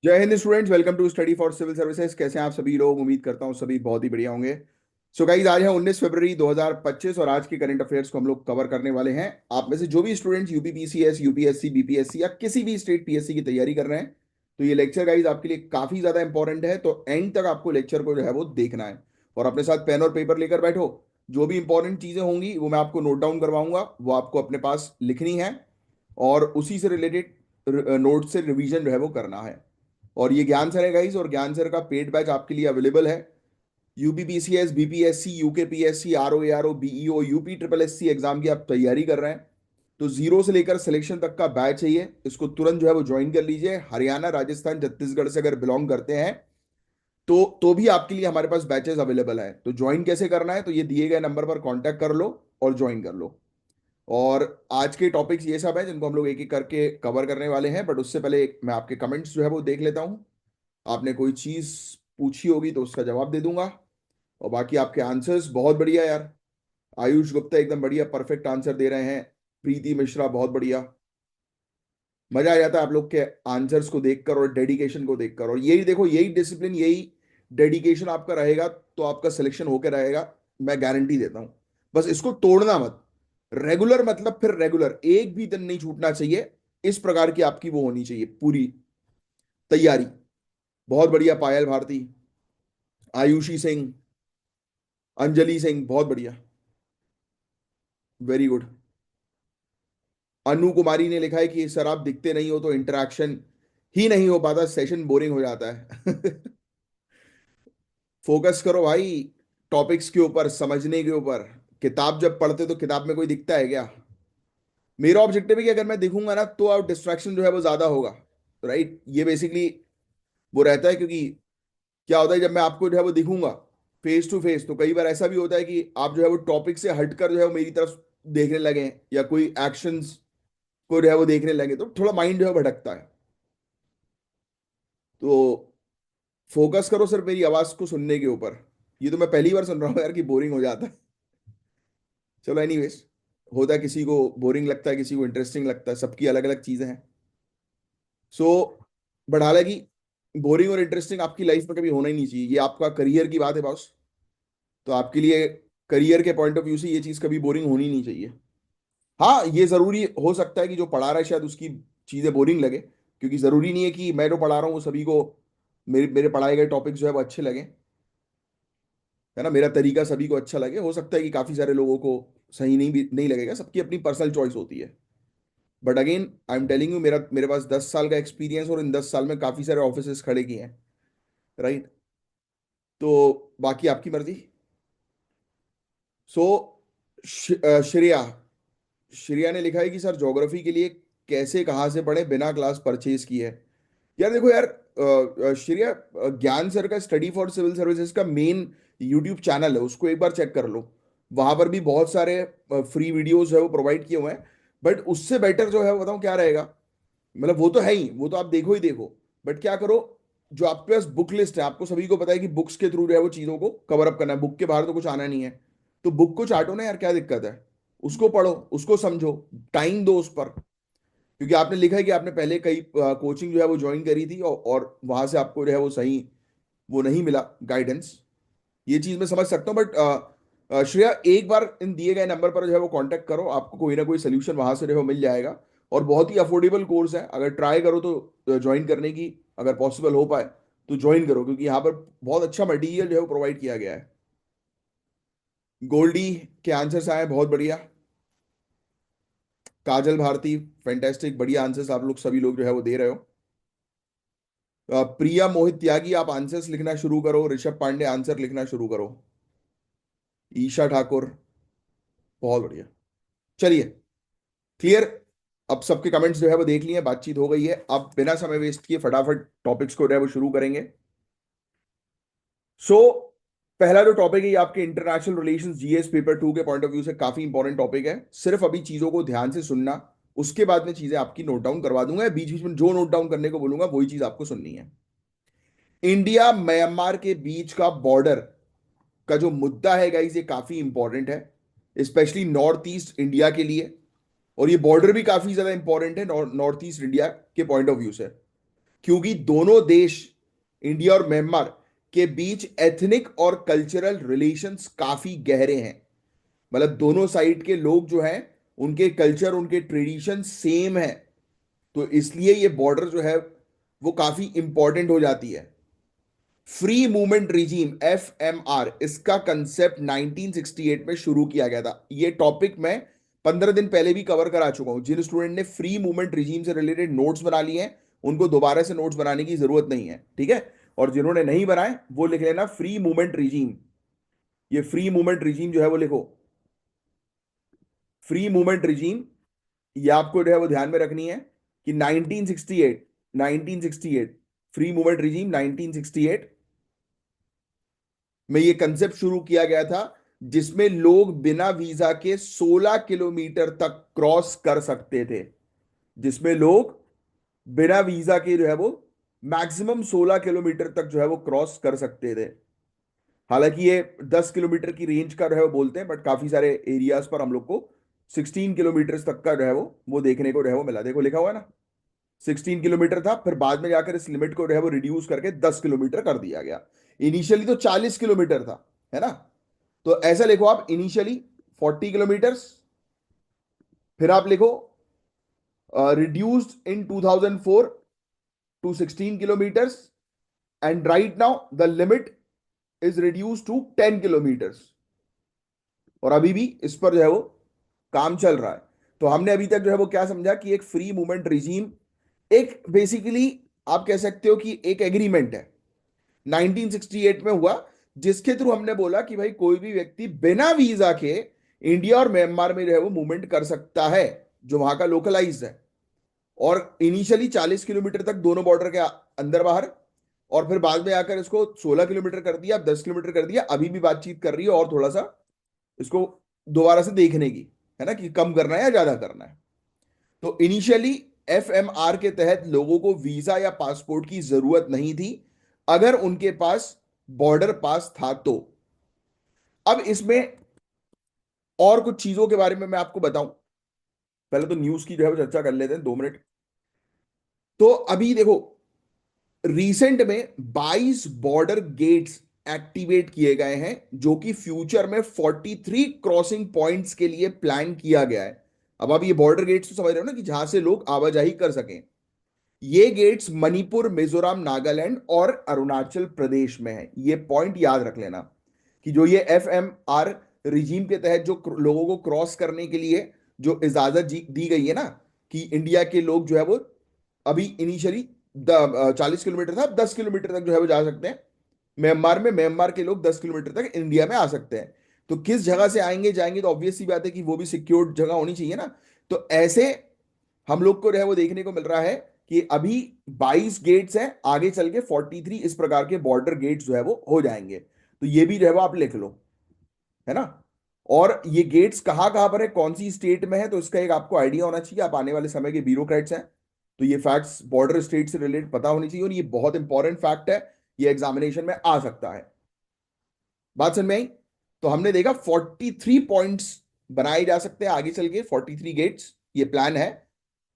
जय हिंद students, welcome to study for civil services. कैसे हैं आप सभी लोग? उम्मीद करता हूँ सभी बहुत ही बढ़िया होंगे। सो गाइज, आज है 19 फरवरी 2025 और आज के करंट अफेयर्स को हम लोग कवर करने वाले हैं। आप में से जो भी स्टूडेंट्स यूपीपीसीएस, यूपीएससी, बीपीएससी या किसी भी स्टेट पीएससी की तैयारी कर रहे हैं, तो ये लेक्चर गाइज आपके लिए काफी ज्यादा इंपॉर्टेंट है। तो एंड तक आपको लेक्चर को जो है वो देखना है और अपने साथ पेन और पेपर लेकर बैठो। जो भी इंपॉर्टेंट चीजें होंगी वो मैं आपको नोट डाउन करवाऊंगा, वो आपको अपने पास लिखनी है और उसी से रिलेटेड नोट से रिवीजन जो है वो करना है। और ये ज्ञान सर है गाइस, और ज्ञान सर का पेड बैच आपके लिए अवेलेबल है। UPPCS, BPSC, UKPSC, RO BEO, UP triple SC exam की आप तैयारी कर रहे हैं, तो जीरो से लेकर सिलेक्शन तक का बैच है ये। इसको तुरंत जो है वो ज्वाइन कर लीजिए। हरियाणा, राजस्थान, छत्तीसगढ़ से अगर बिलोंग करते हैं तो भी आपके लिए हमारे पास बैचेस अवेलेबल है। तो ज्वाइन कैसे करना है, तो ये दिए गए नंबर पर कांटेक्ट कर लो और ज्वाइन कर लो। और आज के टॉपिक्स ये सब है जिनको हम लोग एक एक करके कवर करने वाले हैं, बट उससे पहले मैं आपके कमेंट्स जो है वो देख लेता हूँ। आपने कोई चीज पूछी होगी तो उसका जवाब दे दूंगा। और बाकी आपके आंसर्स बहुत बढ़िया यार। आयुष गुप्ता एकदम बढ़िया परफेक्ट आंसर दे रहे हैं। प्रीति मिश्रा बहुत बढ़िया। मजा आ जाता है आप लोग के आंसर्स को देखकर और डेडिकेशन को देखकर। और यही देखो, यही डिसिप्लिन, यही डेडिकेशन आपका रहेगा तो आपका सिलेक्शन होकर रहेगा, मैं गारंटी देता हूं। बस इसको तोड़ना मत। रेगुलर मतलब फिर रेगुलर, एक भी दिन नहीं छूटना चाहिए। इस प्रकार की आपकी वो होनी चाहिए पूरी तैयारी। बहुत बढ़िया पायल भारती, आयुषी सिंह, अंजलि सिंह बहुत बढ़िया, वेरी गुड। अनु कुमारी ने लिखा है कि सर आप दिखते नहीं हो तो इंटरेक्शन ही नहीं हो पाता, सेशन बोरिंग हो जाता है। फोकस करो भाई टॉपिक्स के ऊपर, समझने के ऊपर। किताब जब पढ़ते तो किताब में कोई दिखता है क्या? मेरा ऑब्जेक्टिव है कि अगर मैं दिखूंगा ना तो आप डिस्ट्रैक्शन जो है वो ज्यादा होगा। राइट, ये बेसिकली वो रहता है। क्योंकि क्या होता है, जब मैं आपको जो है वो दिखूंगा फेस टू फेस, तो कई बार ऐसा भी होता है कि आप जो है वो टॉपिक से हटकर जो है वो मेरी तरफ देखने लगे या कोई एक्शंस को जो है वो देखने लगे, तो थोड़ा माइंड जो है भटकता है। तो फोकस करो सिर्फ मेरी आवाज को सुनने के ऊपर। ये तो मैं पहली बार सुन रहा हूँ यार कि बोरिंग हो जाता है। चलो एनीवेज, होता है, किसी को बोरिंग लगता है, किसी को इंटरेस्टिंग लगता है, सबकी अलग अलग चीजें हैं। सो बट हालांकि बोरिंग और इंटरेस्टिंग आपकी लाइफ में कभी होना ही नहीं चाहिए। ये आपका करियर की बात है बॉस। तो आपके लिए करियर के पॉइंट ऑफ व्यू से ये चीज कभी बोरिंग होनी नहीं चाहिए। हाँ, ये जरूरी हो सकता है कि जो पढ़ा रहा है शायद उसकी चीजें बोरिंग लगे, क्योंकि जरूरी नहीं है कि मैं जो पढ़ा रहा हूँ वो सभी को मेरे मेरे पढ़ाए गए टॉपिक जो है वो अच्छे लगे। है ना, मेरा तरीका सभी को अच्छा लगे। हो सकता है कि काफी सारे लोगों को सही नहीं भी नहीं लगेगा, सबकी अपनी पर्सनल चॉइस होती है। But again I am telling you, मेरा मेरे पास 10 साल का एक्सपीरियंस और इन 10 साल में काफी सारे ऑफिसेस खड़े किए हैं। राइट। तो बाकी आपकी मर्जी। सो श्रेया, श्रेया ने लिखा है कि सर ज्योग्राफी के लिए कैसे, कहाँ से पढ़े बिना क्लास परचेज किए? यार देखो यार, श्रेया, ज्ञान सर का स्टडी फॉर सिविल सर्विसेज का मेन यूट्यूब चैनल है, उसको एक बार चेक कर लो। वहां पर भी बहुत सारे फ्री वीडियोस है वो प्रोवाइड किए हुए हैं। बट उससे बेटर जो है वो बताऊं क्या रहेगा। मतलब वो तो है ही, वो तो आप देखो ही देखो। बट क्या करो, जो आपके पास बुक लिस्ट है, आपको सभी को पता है कि बुक्स के थ्रू जो है वो चीजों को कवर अप करना है, बुक के बाहर तो कुछ आना नहीं है। तो बुक को चाटो ना यार, क्या दिक्कत है? उसको पढ़ो, उसको समझो, टाइम दो उस पर। क्योंकि आपने लिखा है कि आपने पहले कई कोचिंग जो है वो ज्वाइन करी थी और वहां से आपको जो है वो सही वो नहीं मिला गाइडेंस। ये चीज मैं समझ सकता हूँ। बट श्रेया, एक बार इन दिए गए नंबर पर जो है वो कांटेक्ट करो, आपको कोई ना कोई सोल्यूशन वहां से जो है वो मिल जाएगा। और बहुत ही अफोर्डेबल कोर्स है, अगर ट्राई करो तो ज्वाइन करने की, अगर पॉसिबल हो पाए तो ज्वाइन करो, क्योंकि यहाँ पर बहुत अच्छा मटेरियल जो है वो प्रोवाइड किया गया है। गोल्डी के आंसर्स आए बहुत बढ़िया। काजल भारती, फैंटेस्टिक, बढ़िया आंसर्स आप लोग सभी लोग जो है वो दे रहे हो। प्रिया मोहित त्यागी, आप आंसर्स लिखना शुरू करो। ऋषभ पांडे, आंसर लिखना शुरू करो। ईशा ठाकुर, बहुत बढ़िया। चलिए, क्लियर। अब सबके कमेंट्स जो है वो देख लिए, बातचीत हो गई है। अब बिना समय वेस्ट किए फटाफट टॉपिक्स को जो है वो शुरू करेंगे। सो पहला जो टॉपिक है ये आपके इंटरनेशनल रिलेशंस जीएस पेपर 2 के पॉइंट ऑफ व्यू से काफी इंपॉर्टेंट टॉपिक है। सिर्फ अभी चीजों को ध्यान से सुनना, उसके बाद में चीजें आपकी नोट डाउन करवा दूंगा। बीच बीच में जो नोट डाउन करने को बोलूंगा वही चीज आपको सुननी है। इंडिया म्यांमार के बीच का बॉर्डर का जो मुद्दा है गाइस, ये काफी इंपॉर्टेंट है, स्पेशली नॉर्थ ईस्ट इंडिया के लिए। और ये बॉर्डर भी काफी ज्यादा इंपॉर्टेंट है नॉर्थ ईस्ट इंडिया के पॉइंट ऑफ व्यू से। क्योंकि दोनों देश, इंडिया और म्यांमार के बीच एथनिक और कल्चरल रिलेशंस काफी गहरे हैं। मतलब दोनों साइड के लोग जो हैं, उनके कल्चर, उनके ट्रेडिशन सेम है। तो इसलिए ये बॉर्डर जो है वो काफी इंपॉर्टेंट हो जाती है। फ्री मूवमेंट रिजीम, एफएमआर, इसका कंसेप्ट 1968 में शुरू किया गया था। ये टॉपिक मैं 15 दिन पहले भी कवर करा चुका हूं। जिन स्टूडेंट ने फ्री मूवमेंट रिजीम से रिलेटेड नोट्स बना लिए हैं, उनको दोबारा से नोट्स बनाने की जरूरत नहीं है, ठीक है। और जिन्होंने नहीं बनाए वो लिख लेना फ्री मूवमेंट रिजीम। ये फ्री मूवमेंट रिजीम जो है वो लिखो, फ्री मूवमेंट रिजीम। ये आपको जो है वो ध्यान में रखनी है कि 1968, 1968 फ्री मूवमेंट रिजीम 1968 में ये कंसेप्ट शुरू किया गया था, जिसमें लोग बिना वीजा के 16 किलोमीटर तक क्रॉस कर सकते थे। जिसमें लोग बिना वीजा के जो है वो मैक्सिमम 16 किलोमीटर तक जो है वो क्रॉस कर सकते थे। हालांकि ये 10 किलोमीटर की रेंज का जो है वो बोलते हैं, बट काफी सारे एरियाज पर हम लोग को 16 किलोमीटर तक का जो है वो देखने को जो है वो मिला। देखो लिखा हुआ है ना, 16 किलोमीटर था, फिर बाद में जाकर इस लिमिट को जो है वो रिड्यूस करके 10 किलोमीटर कर दिया गया। इनिशियली तो 40 किलोमीटर था, है ना। तो ऐसा लिखो आप, इनिशियली 40 किलोमीटर्स, फिर आप लिखो reduced in 2004 to 16 kilometres, and right now the limit is reduce to 10 kilometres. और अभी भी इस पर जो है वो काम चल रहा है। तो हमने अभी तक जो है वो क्या समझा कि एक फ्री मूवमेंट रिजीम एक बेसिकली आप कह सकते हो कि एक एग्रीमेंट है, 1968 में हुआ, जिसके थ्रू हमने बोला कि भाई कोई भी व्यक्ति बिना वीजा के इंडिया और म्यांमार में जो है वो मूवमेंट कर सकता है, जो वहां का लोकलाइज है। और इनिशियली 40 किलोमीटर तक दोनों बॉर्डर के अंदर बाहर, और फिर बाद में आकर इसको 16 किलोमीटर कर दिया, 10 किलोमीटर कर दिया। अभी भी बातचीत कर रही है और थोड़ा सा इसको दोबारा से देखने की, है ना, कि कम करना है या ज्यादा करना है। तो इनिशियली एफएमआर के तहत लोगों को वीजा या पासपोर्ट की जरूरत नहीं थी, अगर उनके पास बॉर्डर पास था तो। अब इसमें और कुछ चीजों के बारे में मैं आपको बताऊं, पहले तो न्यूज की जो है वो चर्चा कर लेते हैं 2 मिनट। तो अभी देखो, रिसेंट में 22 बॉर्डर गेट्स एक्टिवेट किए गए हैं, जो कि फ्यूचर में 43 क्रॉसिंग पॉइंट्स के लिए प्लान किया गया है। अब आप ये बॉर्डर गेट्स तो समझ रहे हो ना, कि जहां से लोग आवाजाही कर सकें। ये गेट्स मणिपुर, मिजोरम, नागालैंड और अरुणाचल प्रदेश में है। ये पॉइंट याद रख लेना कि जो ये एफएमआर रिजीम के तहत जो लोगों को क्रॉस करने के लिए जो इजाजत दी गई है ना, कि इंडिया के लोग जो है वो अभी इनिशियली 40 किलोमीटर था, अब 10 किलोमीटर तक जो है वो जा सकते हैं म्यांमार में। म्यांमार के लोग 10 किलोमीटर तक इंडिया में आ सकते हैं। तो किस जगह से आएंगे जाएंगे, तो ऑब्वियस सी बात है कि वो भी सिक्योर्ड जगह होनी चाहिए ना। तो ऐसे हम लोग को जो है वो देखने को मिल रहा है कि अभी 22 गेट्स हैं, आगे चल के 43 इस प्रकार के बॉर्डर गेट्स जो है वो हो जाएंगे। तो ये भी जो है वो आप लिख लो, है ना। और ये गेट्स कहां कहां पर है, कौन सी स्टेट में है, तो इसका एक आपको आइडिया होना चाहिए। आप आने वाले समय के ब्यूरोक्रेट्स हैं, तो ये फैक्ट्स बॉर्डर स्टेट से रिलेटेड पता होनी चाहिए, और ये बहुत इंपॉर्टेंट फैक्ट है, ये एग्जामिनेशन में आ सकता है। बात समझ में आई। तो हमने देखा 43 पॉइंट्स बनाए जा सकते हैं आगे चल के, 43 गेट्स ये प्लान है।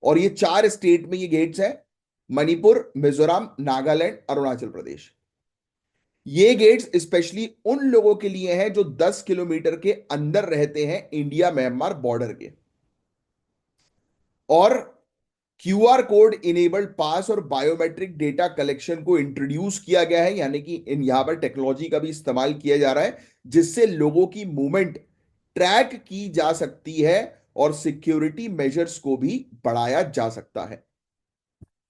और ये 4 स्टेट में ये गेट्स हैं, मणिपुर, मिजोरम, नागालैंड, अरुणाचल प्रदेश। ये गेट्स स्पेशली उन लोगों के लिए हैं जो 10 किलोमीटर के अंदर रहते हैं इंडिया म्यांमार बॉर्डर के। और क्यूआर कोड इनेबल्ड पास और बायोमेट्रिक डेटा कलेक्शन को इंट्रोड्यूस किया गया है, यानी कि इन यहां पर टेक्नोलॉजी का भी इस्तेमाल किया जा रहा है, जिससे लोगों की मूवमेंट ट्रैक की जा सकती है और सिक्योरिटी मेजर्स को भी बढ़ाया जा सकता है।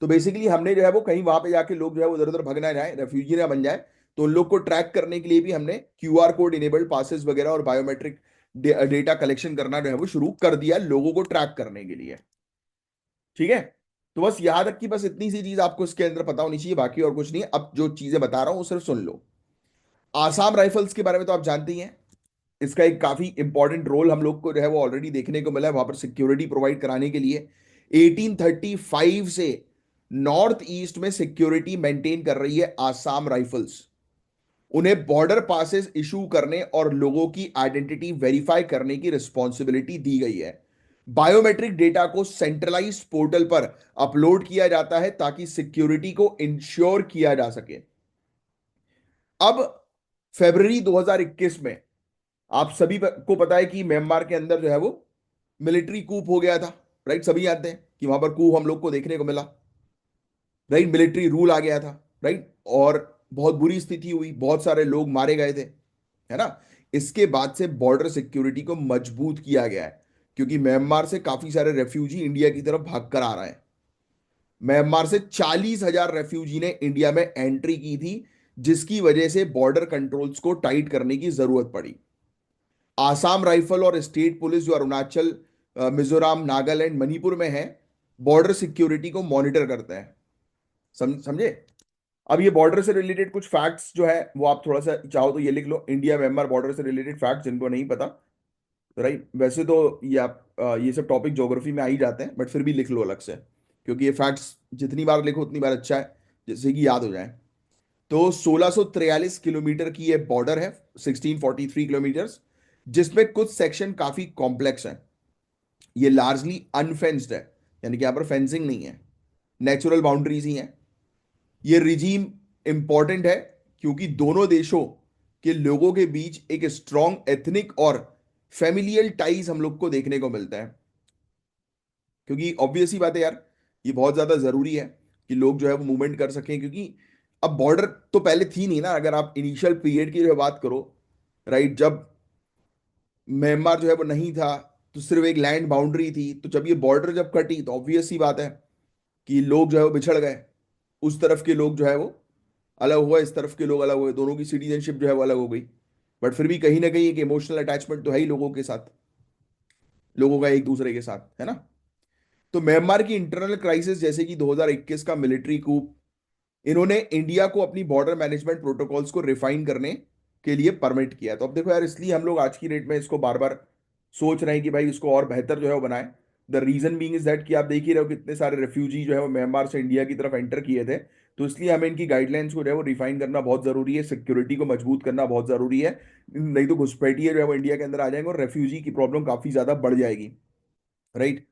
तो बेसिकली हमने जो है वो कहीं वहां पे जाके लोग जो है उधर उधर भग ना जाए, रेफ्यूजी ना बन जाए, तो उन लोग को ट्रैक करने के लिए भी हमने क्यूआर कोड इनेबल्ड पासेस वगैरह और बायोमेट्रिक डेटा कलेक्शन करना जो है वो शुरू कर दिया लोगों को ट्रैक करने के लिए। ठीक है। तो बस याद रखिए, बस इतनी सी चीज आपको इसके अंदर पता होनी चाहिए, बाकी और कुछ नहीं है। अब जो चीजें बता रहा हूं वो सिर्फ सुन लो। आसाम राइफल्स के बारे में तो आप जानते ही हैं। इसका एक काफी इंपॉर्टेंट रोल हम लोग को जो है वो ऑलरेडी देखने को मिला है, वहां पर सिक्योरिटी प्रोवाइड कराने के लिए 1835 से नॉर्थ ईस्ट में सिक्योरिटी मेंटेन कर रही है आसाम राइफल्स। उन्हें बॉर्डर पासेस इशू करने और लोगों की आइडेंटिटी वेरीफाई करने की रिस्पॉन्सिबिलिटी दी गई है। बायोमेट्रिक डेटा को सेंट्रलाइज्ड पोर्टल पर अपलोड किया जाता है ताकि सिक्योरिटी को इंश्योर किया जा सके। अब फरवरी 2021 में आप सभी को पता है कि म्यांमार के अंदर जो है वो मिलिट्री कूप हो गया था। राइट, सभी जानते हैं कि वहां पर कूप हम लोग को देखने को मिला। राइट, मिलिट्री रूल आ गया था। राइट, और बहुत बुरी स्थिति हुई, बहुत सारे लोग मारे गए थे, है ना। इसके बाद से बॉर्डर सिक्योरिटी को मजबूत किया गया है, क्योंकि म्यांमार से काफी सारे रेफ्यूजी इंडिया की तरफ भागकर आ रहे हैं। म्यांमार से 40,000 रेफ्यूजी ने इंडिया में एंट्री की थी, जिसकी वजह से बॉर्डर कंट्रोल्स को टाइट करने की जरूरत पड़ी। आसाम राइफल और स्टेट पुलिस जो अरुणाचल, मिजोरम, नागालैंड, मणिपुर में है, बॉर्डर सिक्योरिटी को मॉनिटर करते हैं। समझे। अब ये बॉर्डर से रिलेटेड कुछ फैक्ट्स जो है वो आप थोड़ा सा चाहो तो ये लिख लो, इंडिया म्यांमार बॉर्डर से रिलेटेड फैक्ट्स जिनको नहीं पता। राइट, वैसे तो ये आप ये सब टॉपिक ज्योग्राफी में आ ही जाते हैं, बट फिर भी लिख लो अलग से, क्योंकि ये फैक्ट्स जितनी बार लिखो उतनी बार अच्छा है, जिससे कि याद हो जाए। तो 1643 किलोमीटर की ये बॉर्डर है, 1643 किलोमीटर, जिसमें कुछ सेक्शन काफी कॉम्प्लेक्स है। ये लार्जली अनफेंस्ड है, यानी कि यहां पर फेंसिंग नहीं है, नेचुरल बाउंड्रीज ही हैं। ये रिजीम इंपॉर्टेंट है क्योंकि दोनों देशों के लोगों के बीच एक स्ट्रॉन्ग एथनिक और फैमिलियल टाइज हम लोग को देखने को मिलता है। क्योंकि ऑब्वियस ही बात है यार, ये बहुत ज्यादा जरूरी है कि लोग जो है वो मूवमेंट कर सकें, क्योंकि अब बॉर्डर तो पहले थी नहीं ना। अगर आप इनिशियल पीरियड की जो बात करो, राइट, जब म्यांमार जो है वो नहीं था तो सिर्फ एक लैंड बाउंड्री थी। तो जब ये बॉर्डर जब कटी तो ऑब्वियस ही बात है कि लोग जो है वो बिछड़ गए। उस तरफ के लोग जो है वो अलग हुआ, इस तरफ के लोग अलग हुए, दोनों की सिटीजनशिप जो है वो अलग हो गई। बट फिर भी कहीं ना कहीं एक इमोशनल अटैचमेंट तो है ही लोगों के साथ, लोगों का एक दूसरे के साथ, है ना। तो म्यांमार की इंटरनल क्राइसिस जैसे कि 2021 का मिलिट्री कूप, इन्होंने इंडिया को अपनी बॉर्डर मैनेजमेंट प्रोटोकॉल्स को रिफाइन करने के लिए परमिट किया। तो अब देखो यार, इसलिए हम लोग आज की डेट में इसको बार बार सोच रहे हैं कि भाई इसको और बेहतर जो है वो बनाए। The reason being is that कि आप देख ही रहे हो कितने सारे रेफ्यूजी जो है वो म्यांमार से इंडिया की तरफ एंटर किए थे। तो इसलिए हमें इनकी गाइडलाइंस को जो है वो रिफाइन करना बहुत जरूरी है, सिक्योरिटी को मजबूत करना बहुत जरूरी है। नहीं तो घुसपैठिए जो है वो इंडिया के अंदर आ जाएंगे और रेफ्यूजी की प्रॉब्लम काफी ज्यादा बढ़ जाएगी। राइट।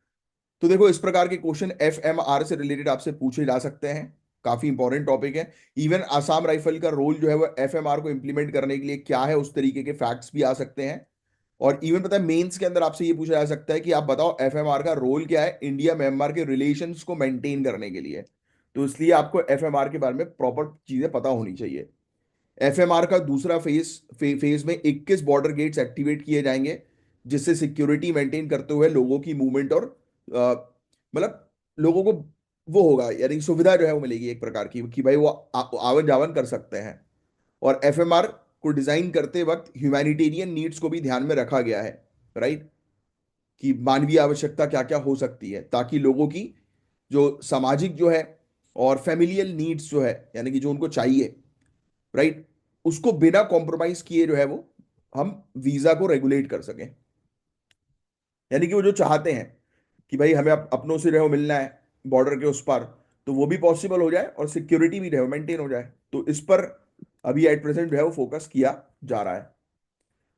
तो देखो, इस प्रकार के क्वेश्चन एफएमआर से रिलेटेड आपसे पूछे जा सकते हैं, काफी इंपॉर्टेंट टॉपिक है। इवन आसाम राइफल का रोल जो है वो एफएमआर को इंप्लीमेंट करने के लिए क्या है, उस तरीके के फैक्ट्स भी आ सकते हैं। और इवन पता है मेंस के अंदर आपसे ये पूछा जा सकता है कि आप बताओ एफएमआर का रोल क्या है इंडिया म्यांमार के रिलेशंस को मेंटेन करने के लिए। तो इसलिए आपको एफएमआर के बारे में प्रॉपर चीजें पता होनी चाहिए। एफएमआर का दूसरा फेज में 21 बॉर्डर गेट्स एक्टिवेट किए जाएंगे, जिससे सिक्योरिटी मेंटेन करते हुए लोगों की मूवमेंट और मतलब लोगों को वो होगा, यानी सुविधा जो है वो मिलेगी एक प्रकार की, कि भाई वो आवन जावन कर सकते हैं। और एफएमआर को डिजाइन करते वक्त ह्यूमैनिटेरियन नीड्स को भी ध्यान में रखा गया है। राइट, कि मानवीय आवश्यकता क्या क्या हो सकती है, ताकि लोगों की जो सामाजिक जो है और फैमिलियल नीड्स जो है, यानी कि जो उनको चाहिए, राइट, उसको बिना कॉम्प्रोमाइज किए जो है वो हम वीजा को रेगुलेट कर सकें। यानी कि वो जो चाहते हैं कि भाई हमें अपनों से रहो मिलना है बॉर्डर के उस पार, तो वो भी पॉसिबल हो जाए और सिक्योरिटी भी रहे मेंटेन हो जाए। तो इस पर अभी एट प्रेजेंट जो है वो फोकस किया जा रहा है।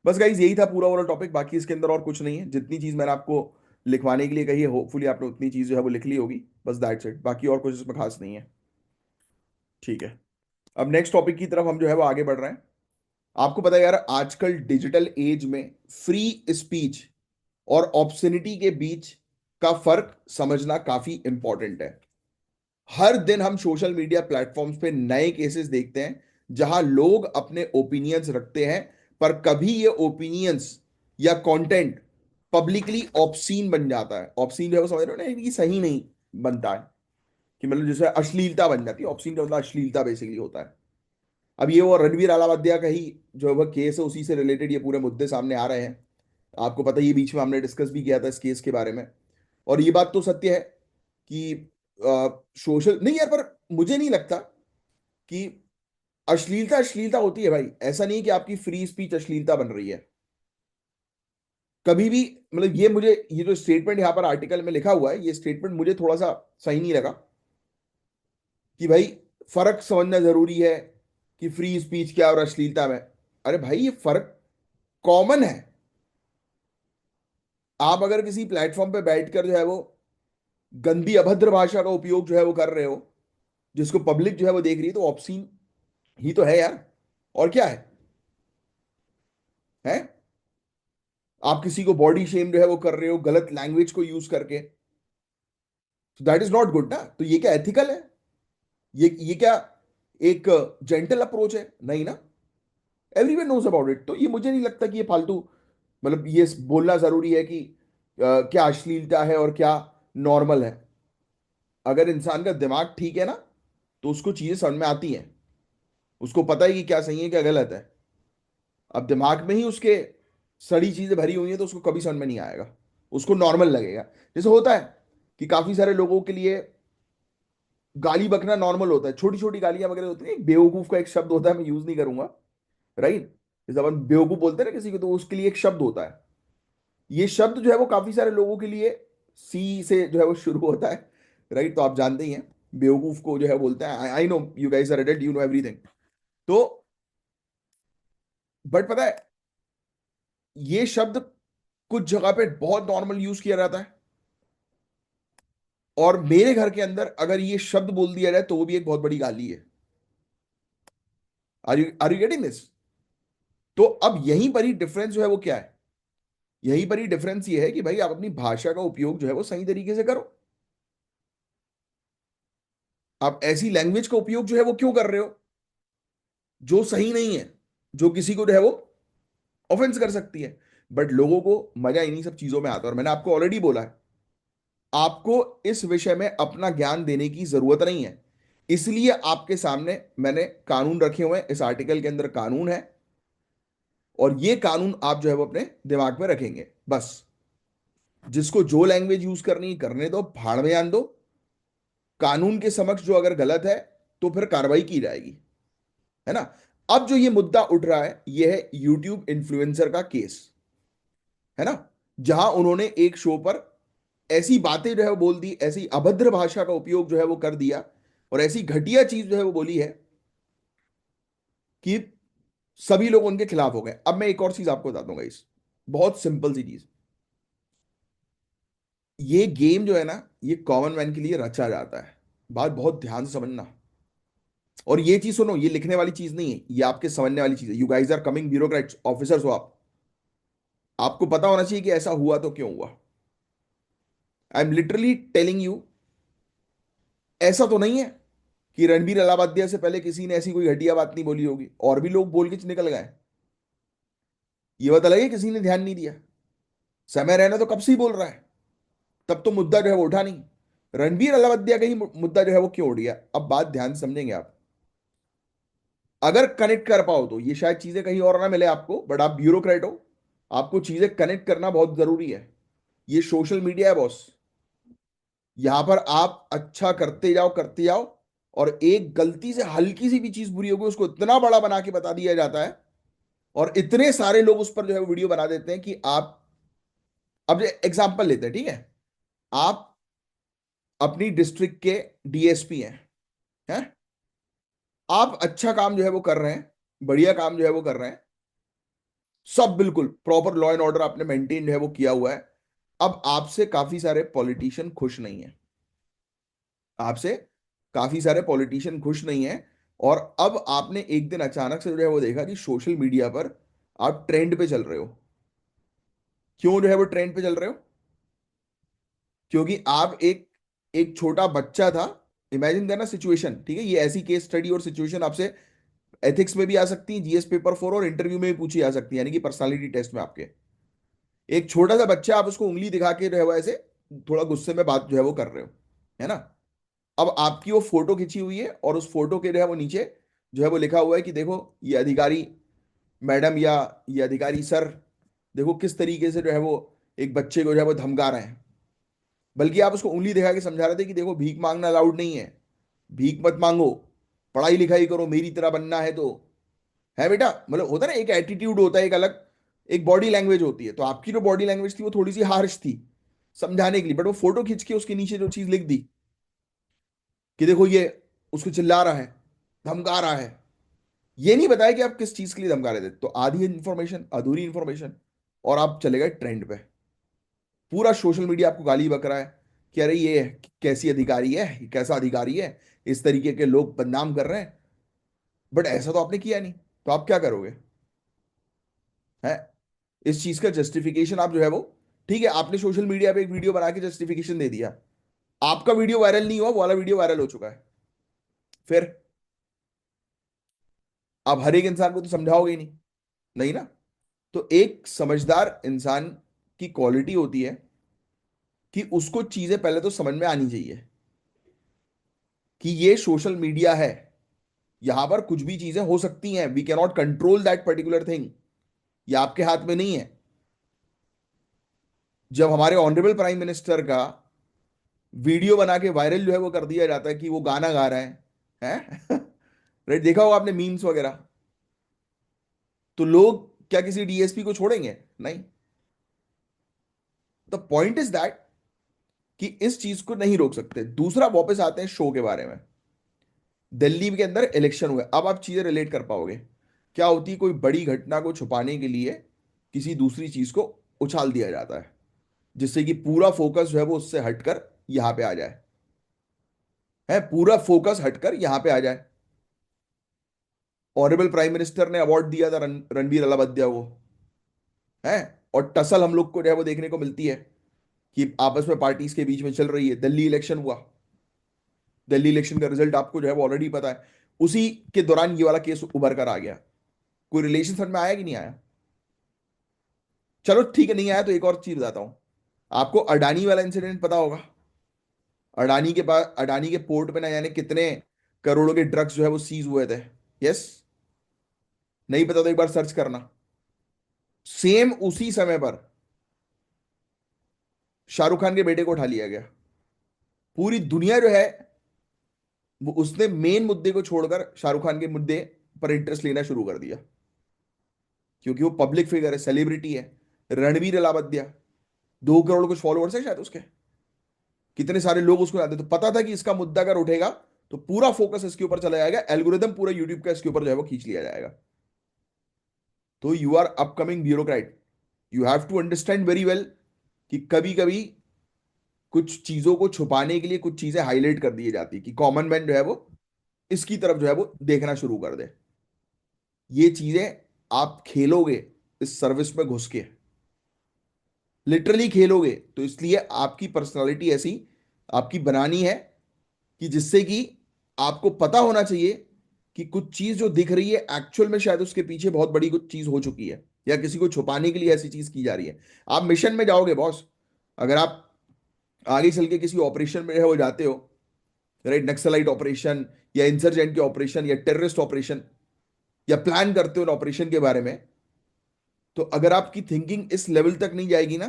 बस गाइज यही था पूरा ओवरऑल टॉपिक, बाकी इसके अंदर और कुछ नहीं है। जितनी चीज मैंने आपको लिखवाने के लिए कही है, होपफुली आपने उतनी चीज जो है वो लिख ली होगी। बस दैट्स इट, बाकी और कुछ इसमें खास नहीं है। ठीक है, अब नेक्स्ट टॉपिक की तरफ हम जो है वो आगे बढ़ रहे हैं। आपको पता है यार, आजकल डिजिटल एज में फ्री स्पीच और ऑब्सनिटी के बीच का फर्क समझना काफी इंपॉर्टेंट है। हर दिन हम सोशल मीडिया प्लेटफॉर्म्स पे नए केसेस देखते हैं जहां लोग अपने ओपिनियंस रखते हैं, पर कभी ये ओपिनियंस या कंटेंट पब्लिकली ऑब्सीन बन जाता है। ऑब्सीन जो है वो समझ रहे हो ना, इनकी सही नहीं बनता है, कि मतलब जैसे अश्लीलता बन जाती है। ऑब्सीन का मतलब अश्लीलता बेसिकली होता है। अब ये वो रणवीर अलावादिया का ही जो वह केस है, उसी से रिलेटेड ये पूरे मुद्दे सामने आ रहे हैं। आपको पता ही है, बीच में हमने डिस्कस भी किया था इस केस के बारे में। और ये बात तो सत्य है कि सोशल नहीं यार, पर मुझे नहीं लगता कि अश्लीलता अश्लीलता होती है भाई। ऐसा नहीं है कि आपकी फ्री स्पीच अश्लीलता बन रही है कभी भी। मतलब ये जो स्टेटमेंट यहां पर आर्टिकल में लिखा हुआ है, ये स्टेटमेंट मुझे थोड़ा सा सही नहीं लगा, कि भाई फर्क समझना जरूरी है कि फ्री स्पीच क्या और अश्लीलता में। अरे भाई, ये फर्क कॉमन है। आप अगर किसी प्लेटफॉर्म पे बैठकर जो है वो गंदी अभद्र भाषा का उपयोग जो है वो कर रहे हो, जिसको पब्लिक जो है वो देख रही है, तो ऑब्सीन ही तो है यार। और क्या है आप किसी को बॉडी शेम जो है वो कर रहे हो गलत लैंग्वेज को यूज करके, तो दैट इज नॉट गुड ना। तो ये क्या एथिकल है? ये क्या एक जेंटल अप्रोच है? नहीं ना। Everyone knows about it. तो ये मुझे नहीं लगता कि ये फालतू, मतलब ये बोलना जरूरी है कि क्या अश्लीलता है और क्या नॉर्मल है। अगर इंसान का दिमाग ठीक है ना, तो उसको चीजें समझ में आती हैं, उसको पता है कि क्या सही है क्या गलत है। अब दिमाग में ही उसके सड़ी चीजें भरी हुई हैं, तो उसको कभी समझ में नहीं आएगा, उसको नॉर्मल लगेगा। जैसे होता है कि काफी सारे लोगों के लिए गाली बकना नॉर्मल होता है, छोटी छोटी गालियां वगैरह होती है। एक बेवकूफ का एक शब्द होता है, मैं यूज नहीं करूंगा, राइट। जैसे अपन बेवकूफ बोलते हैं ना किसी को, तो उसके लिए एक शब्द होता है। ये शब्द जो है वो काफी सारे लोगों के लिए सी से जो है वो शुरू होता है, राइट। तो आप जानते ही हैं बेवकूफ को जो है बोलते हैं। I know you guys are adult, you know everything. तो बट पता है, ये शब्द कुछ जगह पे बहुत नॉर्मल यूज किया जाता है, और मेरे घर के अंदर अगर ये शब्द बोल दिया जाए तो वो भी एक बहुत बड़ी गाली है। Are you getting this? तो अब यहीं पर ही डिफरेंस जो है वो क्या है? यहीं पर ही डिफरेंस ये है कि भाई आप अपनी भाषा का उपयोग जो है वो सही तरीके से करो। आप ऐसी लैंग्वेज का उपयोग जो है वो क्यों कर रहे हो जो सही नहीं है, जो किसी को जो है वो ऑफेंस कर सकती है। बट लोगों को मजा इन्हीं सब चीजों में आता है। और मैंने आपको ऑलरेडी बोला है, आपको इस विषय में अपना ज्ञान देने की जरूरत नहीं है। इसलिए आपके सामने मैंने कानून रखे हुए हैं, इस आर्टिकल के अंदर कानून है, और ये कानून आप जो है वो अपने दिमाग में रखेंगे बस। जिसको जो लैंग्वेज यूज करनी है करने दो, भाड़ में आन दो। कानून के समक्ष जो अगर गलत है तो फिर कार्रवाई की जाएगी, है ना। अब जो ये मुद्दा उठ रहा है, ये है यूट्यूब इन्फ्लुएंसर का केस, है ना। जहां उन्होंने एक शो पर ऐसी बातें जो है वो बोल दी, ऐसी अभद्र भाषा का उपयोग जो है वो कर दिया, और ऐसी घटिया चीज जो है वो बोली है कि सभी लोग उनके खिलाफ हो गए। अब मैं एक और चीज आपको बता दूंगा, इस बहुत सिंपल सी चीज। ये गेम जो है ना, ये कॉमन मैन के लिए रचा जाता है। बात बहुत ध्यान से समझना। और ये चीज सुनो, ये लिखने वाली चीज नहीं है, ये आपके समझने वाली चीज है। You guys are coming bureaucrats, officers हो आप। आपको पता होना चाहिए कि ऐसा हुआ तो क्यों हुआ। I am literally telling you, ऐसा तो नहीं है कि रणबीर अलाहाबादिया से पहले किसी ने ऐसी कोई घटिया बात नहीं बोली होगी और भी लोग बोल के निकल गए। ये पता लगे किसी ने ध्यान नहीं दिया। समय रहना तो कब से ही बोल रहा है, तब तो मुद्दा जो है वो उठा नहीं। रणबीर अलाहाबादिया का ही मुद्दा जो है वो क्यों उठ गया? अब बात ध्यान से समझेंगे आप। अगर कनेक्ट कर पाओ तो ये शायद चीजें कहीं और ना मिले आपको, बट आप ब्यूरोक्रेट हो, आपको चीजें कनेक्ट करना बहुत जरूरी है। ये सोशल मीडिया है बॉस, यहां पर आप अच्छा करते जाओ, और एक गलती से हल्की सी भी चीज बुरी होगी उसको इतना बड़ा बना के बता दिया जाता है, और इतने सारे लोग उस पर जो है वीडियो बना देते हैं कि आप, अब एग्जांपल लेते हैं, ठीक है। आप अपनी डिस्ट्रिक्ट के डीएसपी हैं? आप अच्छा काम जो है वो कर रहे हैं, बढ़िया काम जो है वो कर रहे हैं, सब बिल्कुल प्रॉपर लॉ एंड ऑर्डर आपने मेंटेन जो है वो किया हुआ है। अब आपसे काफी सारे पॉलिटिशियन खुश नहीं है, आपसे काफी सारे पॉलिटिशियन खुश नहीं है। और अब आपने एक दिन अचानक से जो है वो देखा कि सोशल मीडिया पर आप ट्रेंड पे चल रहे हो। क्यों जो है वो ट्रेंड पे चल रहे हो? क्योंकि आप एक एक छोटा बच्चा था। इमेजिन करना सिचुएशन, ठीक है, ये ऐसी केस स्टडी और सिचुएशन आपसे एथिक्स में भी आ सकती है, जीएस पेपर 4 और इंटरव्यू में भी पूछी जा सकती है, यानी कि पर्सनालिटी टेस्ट में आपके। एक छोटा सा बच्चा, आप उसको उंगली दिखा के जो है वो ऐसे थोड़ा गुस्से में बात जो है वो कर रहे हो, है ना। अब आपकी वो फोटो खिंची हुई है, और उस फोटो के जो है वो नीचे जो है वो लिखा हुआ है कि देखो ये अधिकारी मैडम या ये अधिकारी सर, देखो किस तरीके से जो है वो एक बच्चे को जो है वो धमका रहे हैं। बल्कि आप उसको उंगली दिखा के समझा रहे थे कि देखो भीख मांगना अलाउड नहीं है, भीख मत मांगो, पढ़ाई लिखाई करो, मेरी तरह बनना है तो, है बेटा। मतलब होता है ना, एक एटीट्यूड होता है, एक अलग एक बॉडी लैंग्वेज होती है। तो आपकी जो बॉडी लैंग्वेज थी वो थोड़ी सी हार्श थी समझाने के लिए, बट वो फोटो खींच के उसके नीचे जो चीज लिख दी कि देखो ये उसको चिल्ला रहा है, धमका रहा है। ये नहीं बताया कि आप किस चीज के लिए धमका रहे थे। तो आधी इंफॉर्मेशन, अधूरी इंफॉर्मेशन, और आप चले गए ट्रेंड पे। पूरा सोशल मीडिया आपको गाली बक रहा है कि अरे ये कैसी अधिकारी है, ये कैसा अधिकारी है, इस तरीके के लोग बदनाम कर रहे हैं। बट ऐसा तो आपने किया नहीं, तो आप क्या करोगे? है इस चीज का जस्टिफिकेशन आप जो है वो, ठीक है आपने सोशल मीडिया पे एक वीडियो बना के जस्टिफिकेशन दे दिया, आपका वीडियो वायरल नहीं हुआ, वो वाला वीडियो वायरल हो चुका है। फिर आप हर एक इंसान को तो समझाओगे ही नहीं, नहीं ना। तो एक समझदार इंसान की क्वालिटी होती है कि उसको चीजें पहले तो समझ में आनी चाहिए कि ये सोशल मीडिया है, यहां पर कुछ भी चीजें हो सकती हैं, we can not control that particular thing, ये आपके हाथ में नहीं है। जब हमारे ऑनरेबल प्राइम मिनिस्टर का वीडियो बना के वायरल जो है वो कर दिया जाता है कि वो गाना गा रहे हैं राइट, देखा होगा आपने मीम्स वगैरह, तो लोग क्या किसी डीएसपी को छोड़ेंगे? नहीं। द पॉइंट इज दैट कि इस चीज को नहीं रोक सकते। दूसरा वापस आते हैं शो के बारे में। दिल्ली के अंदर इलेक्शन हुए, अब आप चीजें रिलेट कर पाओगे। क्या होती है, कोई बड़ी घटना को छुपाने के लिए किसी दूसरी चीज को उछाल दिया जाता है, जिससे कि पूरा फोकस जो है वो उससे हटकर यहां पे आ जाए, है पूरा फोकस हटकर यहां पे आ जाए। ऑनरेबल प्राइम मिनिस्टर ने अवार्ड दिया था रणबीर अलावद्या को, है। और टसल हम लोग को जो है वो देखने को मिलती है कि आपस में पार्टीज के बीच में चल रही है। दिल्ली इलेक्शन हुआ, दिल्ली इलेक्शन का रिजल्ट आपको जो है वो ऑलरेडी पता है, उसी के दौरान ये वाला केस उभर कर आ गया। कोई रिलेशन समझ में आया कि नहीं आया? चलो ठीक है, नहीं आया तो एक और चीज बताता हूं। आपको अडानी वाला इंसिडेंट पता होगा। अडानी के पास, अडानी के पोर्ट पे ना जाने कितने करोड़ों के ड्रग्स जो है वो सीज हुए थे। यस। नहीं पता तो एक बार सर्च करना। सेम उसी समय पर शाहरुख खान के बेटे को उठा लिया गया। पूरी दुनिया जो है वो उसने मेन मुद्दे को छोड़कर शाहरुख खान के मुद्दे पर इंटरेस्ट लेना शुरू कर दिया, क्योंकि वो पब्लिक फिगर है, सेलिब्रिटी है। रणवीर अलावद्या, 2 करोड़ कुछ फॉलोअर्स है शायद उसके, कितने सारे लोग उसको जानते, तो पता था कि इसका मुद्दा अगर उठेगा तो पूरा फोकस इसके ऊपर चला जाएगा, एल्गोरिदम पूरा यूट्यूब का इसके ऊपर जो है वो खींच लिया जाएगा। तो you are upcoming bureaucrat, you have to understand very well कि कभी कभी कुछ चीजों को छुपाने के लिए कुछ चीजें हाईलाइट कर दी जाती है कि कॉमन मैन जो है वो इसकी तरफ जो है वो देखना शुरू कर दे। ये चीजें आप खेलोगे इस सर्विस में घुस के, लिटरली खेलोगे, तो इसलिए आपकी पर्सनालिटी ऐसी आपकी बनानी है कि जिससे कि आपको पता होना चाहिए कि कुछ चीज जो दिख रही है एक्चुअल में शायद उसके पीछे बहुत बड़ी कुछ चीज हो चुकी है, या किसी को छुपाने के लिए ऐसी चीज की जा रही है। आप मिशन में जाओगे बॉस, अगर आप आगे चल के किसी ऑपरेशन में हो जाते हो, राइट, नक्सलाइट ऑपरेशन या इंसर्जेंट के ऑपरेशन या टेररिस्ट ऑपरेशन, या प्लान करते हो ऑपरेशन के बारे में, तो अगर आपकी थिंकिंग इस लेवल तक नहीं जाएगी ना,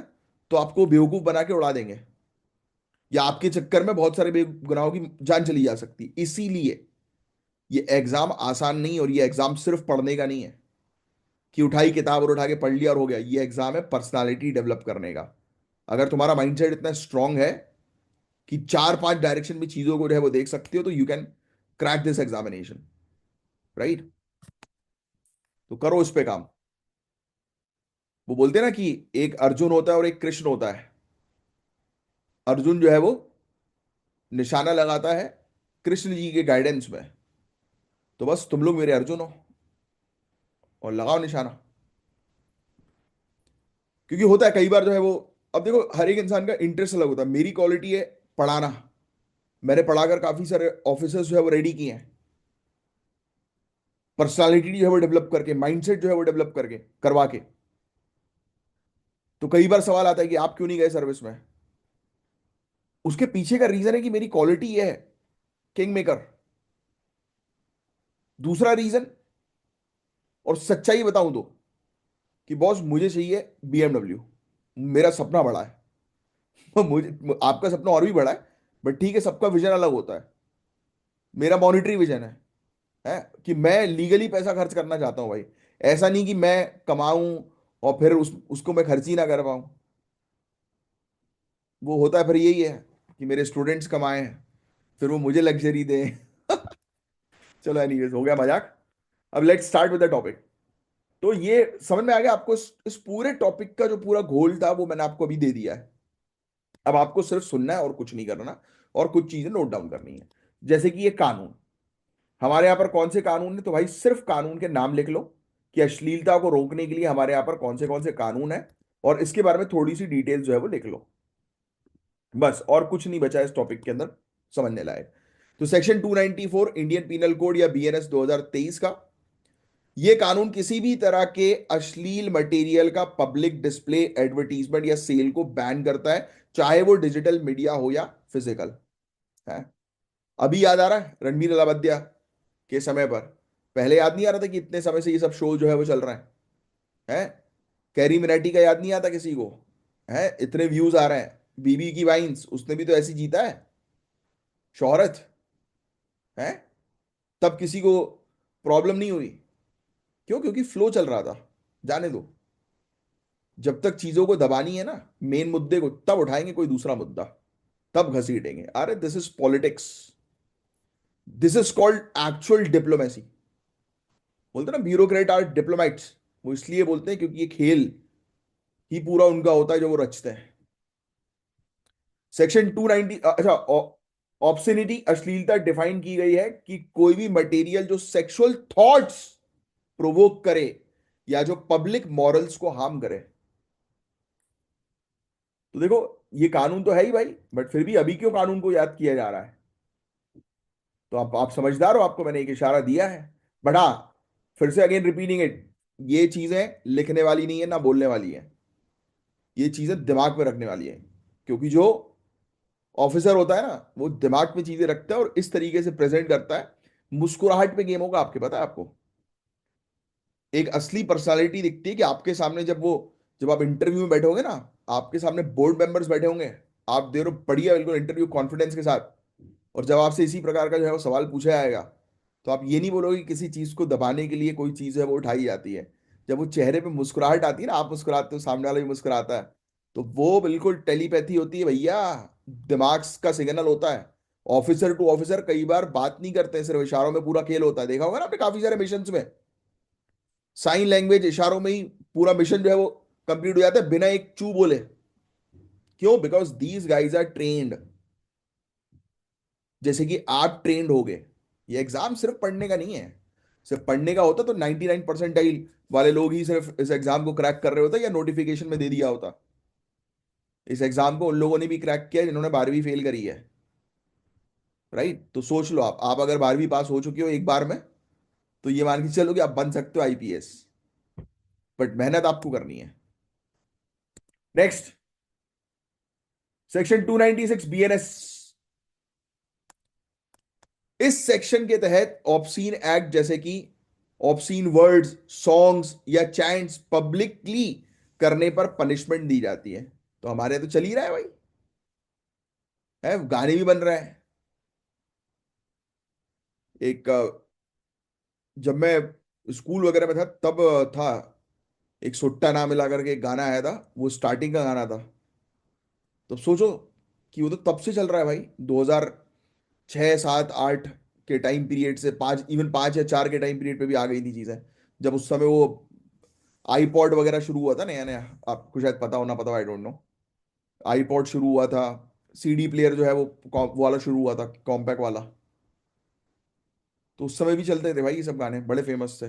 तो आपको बेवकूफ बना के उड़ा देंगे, या आपके चक्कर में बहुत सारे बेगुनाहों की जान चली जा सकती है। इसीलिए ये एग्जाम आसान नहीं, और ये एग्जाम सिर्फ पढ़ने का नहीं है कि उठाई किताब और उठा के पढ़ लिया और हो गया। ये एग्जाम है पर्सनालिटी डेवलप करने का। अगर तुम्हारा माइंडसेट इतना स्ट्रांग है कि 4-5 डायरेक्शन में चीजों को जो है वो देख सकते हो, तो you can crack this examination, right. तो करो इस पे काम। वो बोलते हैं ना कि एक अर्जुन होता है और एक कृष्ण होता है। अर्जुन जो है वो निशाना लगाता है कृष्ण जी के गाइडेंस में, तो बस तुम लोग मेरे अर्जुन हो और लगाओ निशाना। क्योंकि होता है कई बार जो है वो, अब देखो हर एक इंसान का इंटरेस्ट अलग होता है। मेरी क्वालिटी है पढ़ाना, मैंने पढ़ाकर काफी सारे ऑफिसर्स जो है वो रेडी किए हैं, पर्सनालिटी जो है वो डेवलप करके, माइंडसेट जो है वो डेवलप करके करवा के। तो कई बार सवाल आता है कि आप क्यों नहीं गए सर्विस में? उसके पीछे का रीजन है कि मेरी क्वालिटी ये है, किंग मेकर। दूसरा रीजन, और सच्चाई बताऊं कि बॉस मुझे चाहिए बीएमडब्ल्यू, मेरा सपना बड़ा है मुझे, आपका सपना और भी बड़ा है, बट ठीक है, सबका विजन अलग होता है। मेरा मॉनिटरी विजन है कि मैं लीगली पैसा खर्च करना चाहता हूं भाई। ऐसा नहीं कि मैं कमाऊं और फिर उसको मैं खर्च ही ना कर पाऊं। वो होता है फिर यही है कि मेरे स्टूडेंट्स कमाएं, फिर वो मुझे लग्जरी दें चलो एनीवेज, हो गया मजाक। अब let's start with the topic. तो ये समझ में आ गया आपको, इस पूरे टॉपिक का जो पूरा घोल था वो मैंने आपको अभी दे दिया है। अब आपको सिर्फ सुनना है और कुछ नहीं करना, और कुछ चीजें नोट डाउन करनी है। जैसे कि ये कानून, हमारे यहाँ पर कौन से कानून है, तो भाई सिर्फ कानून के नाम लिख लो कि अश्लीलता को रोकने के लिए हमारे यहाँ पर कौन से कानून है, और इसके बारे में थोड़ी सी डिटेल जो है वो लिख लो। बस और कुछ नहीं बचा है इस टॉपिक के अंदर समझने लायक। तो सेक्शन 294 इंडियन पीनल कोड या बीएनएस 2023 का, ये कानून किसी भी तरह के अश्लील मटेरियल का पब्लिक डिस्प्ले, एडवर्टीजमेंट या सेल को बैन करता है, चाहे वो डिजिटल मीडिया हो या फिजिकल है। अभी याद आ रहा है रणबीर अलावद्या के समय पर, पहले याद नहीं आ रहा था कि इतने समय से ये सब शो जो है वो चल रहा है? कैरी मिनाटी का याद नहीं आता किसी को? है, इतने व्यूज आ रहे हैं। बीबी की वाइन्स, उसने भी तो ऐसी जीता है शोहरत, है, तब किसी को प्रॉब्लम नहीं हुई। क्यों? क्योंकि फ्लो चल रहा था। जाने दो, जब तक चीजों को दबानी है ना, मेन मुद्दे को, तब उठाएंगे कोई दूसरा मुद्दा, तब घसीटेंगे। अरे this is politics, this is called actual diplomacy. बोलते ना ब्यूरोक्रेट आर डिप्लोमैट्स, वो इसलिए बोलते हैं क्योंकि ये खेल ही पूरा उनका होता है जो वो रचते हैं। सेक्शन 290, अच्छा, ऑब्सनिटी, अश्लीलता डिफाइन की गई है कि कोई भी मटेरियल जो सेक्सुअल थॉट्स प्रोवोक करे या जो पब्लिक मॉरल्स को हार्म करे। तो देखो, ये कानून तो है ही भाई, बट फिर भी अभी क्यों कानून को याद किया जा रहा है? तो आप समझदार हो, आपको मैंने एक इशारा दिया है। बट हाँ, फिर से अगेन रिपीटिंग इट, ये चीजें लिखने वाली नहीं है ना बोलने वाली है, ये चीजें दिमाग में रखने वाली है। क्योंकि जो ऑफिसर होता है ना, वो दिमाग में चीजें रखता है और इस तरीके से प्रेजेंट करता है। मुस्कुराहट पे गेम होगा आपके, पता है आपको? एक असली पर्सनालिटी दिखती है कि आपके सामने जब आप इंटरव्यू में बैठोगे ना, आपके सामने बोर्ड मेंबर्स बैठे होंगे, आप दे रहे हो बढ़िया बिल्कुल इंटरव्यू कॉन्फिडेंस के साथ, और जब आपसे इसी प्रकार का जो है वो सवाल पूछा जाएगा, तो आप ये नहीं बोलोगे कि किसी चीज को दबाने के लिए कोई चीज है वो उठाई जाती है। जब वो चेहरे पे मुस्कुराहट आती है ना, आप मुस्कुराते हो, सामने वाला भी मुस्कुराता है, तो वो बिल्कुल टेलीपैथी होती है भैया, दिमाग का सिग्नल होता है। ऑफिसर टू ऑफिसर कई बार बात नहीं करते हैं, सिर्फ इशारों में पूरा खेल होता है। देखा होगा ना आपने काफी सारे मिशन में, साइन लैंग्वेज, इशारों में ही पूरा मिशन जो है वो कंप्लीट हो जाता है बिना एक चू बोले। क्यों? Because these guys are trained, जैसे कि आप ट्रेंड हो गए। ये एग्जाम सिर्फ पढ़ने का नहीं है। सिर्फ पढ़ने का होता तो 99% वाले लोग ही सिर्फ इस एग्जाम को क्रैक कर रहे होते या नोटिफिकेशन में दे दिया होता। इस एग्जाम को उन लोगों ने भी क्रैक किया जिन्होंने 12वीं फेल करी है। राइट? तो सोच लो, आप अगर 12वीं पास हो चुके हो एक बार में, तो ये मान के चलो कि आप बन सकते हो आईपीएस, बट मेहनत आपको करनी है। Next, section 296 BNS. इस सेक्शन के तहत ऑब्सीन एक्ट, जैसे कि ऑब्सीन वर्ड्स, सॉन्ग्स या चैंट्स पब्लिकली करने पर पनिशमेंट दी जाती है। तो हमारे तो चल ही रहा है भाई, है, गाने भी बन रहे हैं। एक जब मैं स्कूल वगैरह में था तब था, एक सुट्टा नाम मिला करके एक गाना आया था, वो स्टार्टिंग का गाना था। तो सोचो कि वो तो तब से चल रहा है भाई, 2006 7 8 के टाइम पीरियड से, पाँच, इवन 5 या 4 के टाइम पीरियड पे भी आ गई थी चीजें। जब उस समय वो आईपॉड वगैरह शुरू हुआ था नया नया, आपको शायद पता हो ना पता हो, आई डोंट नो। आईपॉड शुरू हुआ था, सीडी प्लेयर जो है वो वाला शुरू हुआ था, कॉम्पैक्ट वाला। तो उस समय भी चलते थे भाई ये सब गाने, बड़े फेमस थे।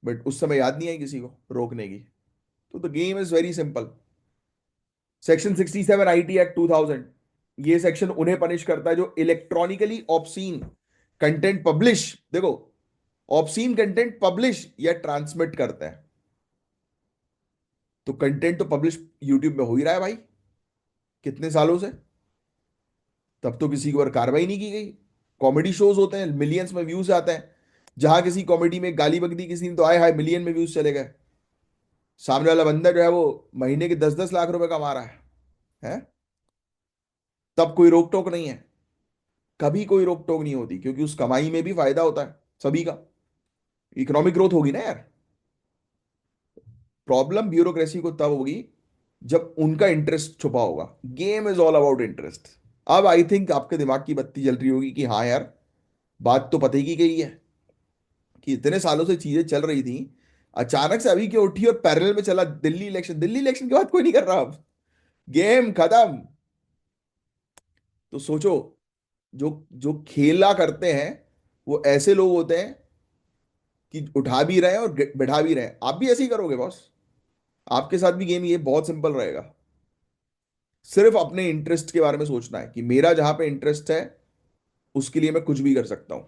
बट उस समय याद नहीं आई किसी को रोकने की। तो the game is very simple. Section 67 IT act 2000, ये सेक्शन उन्हें पनिश करता है जो इलेक्ट्रॉनिकली ऑब्सीन कंटेंट पब्लिश, देखो, ऑब्सीन कंटेंट पब्लिश या ट्रांसमिट करते हैं। तो कंटेंट तो पब्लिश यूट्यूब में हो ही रहा है भाई, कितने सालों से। तब तो किसी के ऊपर कार्रवाई नहीं की गई। कॉमेडी शोज होते हैं, मिलियंस में व्यूज आते हैं। जहां किसी कॉमेडी में गाली बक दी किसी ने, तो आए हाय मिलियन में व्यूज चले गए। सामने वाला बंदा जो है वो महीने के 10 10 लाख रुपए कमा रहा है? तब कोई रोक टोक नहीं है, कभी कोई रोक टोक नहीं होती, क्योंकि उस कमाई में भी फायदा होता है सभी का। इकोनॉमिक ग्रोथ होगी ना यार। प्रॉब्लम ब्यूरोक्रेसी को तब होगी जब उनका इंटरेस्ट छुपा होगा। Game is all about interest. अब आई थिंक आपके दिमाग की बत्ती जल रही होगी कि हाँ यार, बात तो पते की गई है कि इतने सालों से चीजें चल रही थी, अचानक से अभी क्यों उठी और पैरेलल में चला दिल्ली इलेक्शन? दिल्ली इलेक्शन के बाद कोई नहीं कर रहा अब। गेम खत्म। तो सोचो, जो जो खेला करते हैं वो ऐसे लोग होते हैं कि उठा भी रहे हैं और बैठा भी रहे हैं। आप भी ऐसे ही करोगे बॉस। आपके साथ भी गेम ये बहुत सिंपल रहेगा। सिर्फ अपने इंटरेस्ट के बारे में सोचना है कि मेरा जहां पे इंटरेस्ट है उसके लिए मैं कुछ भी कर सकता हूं।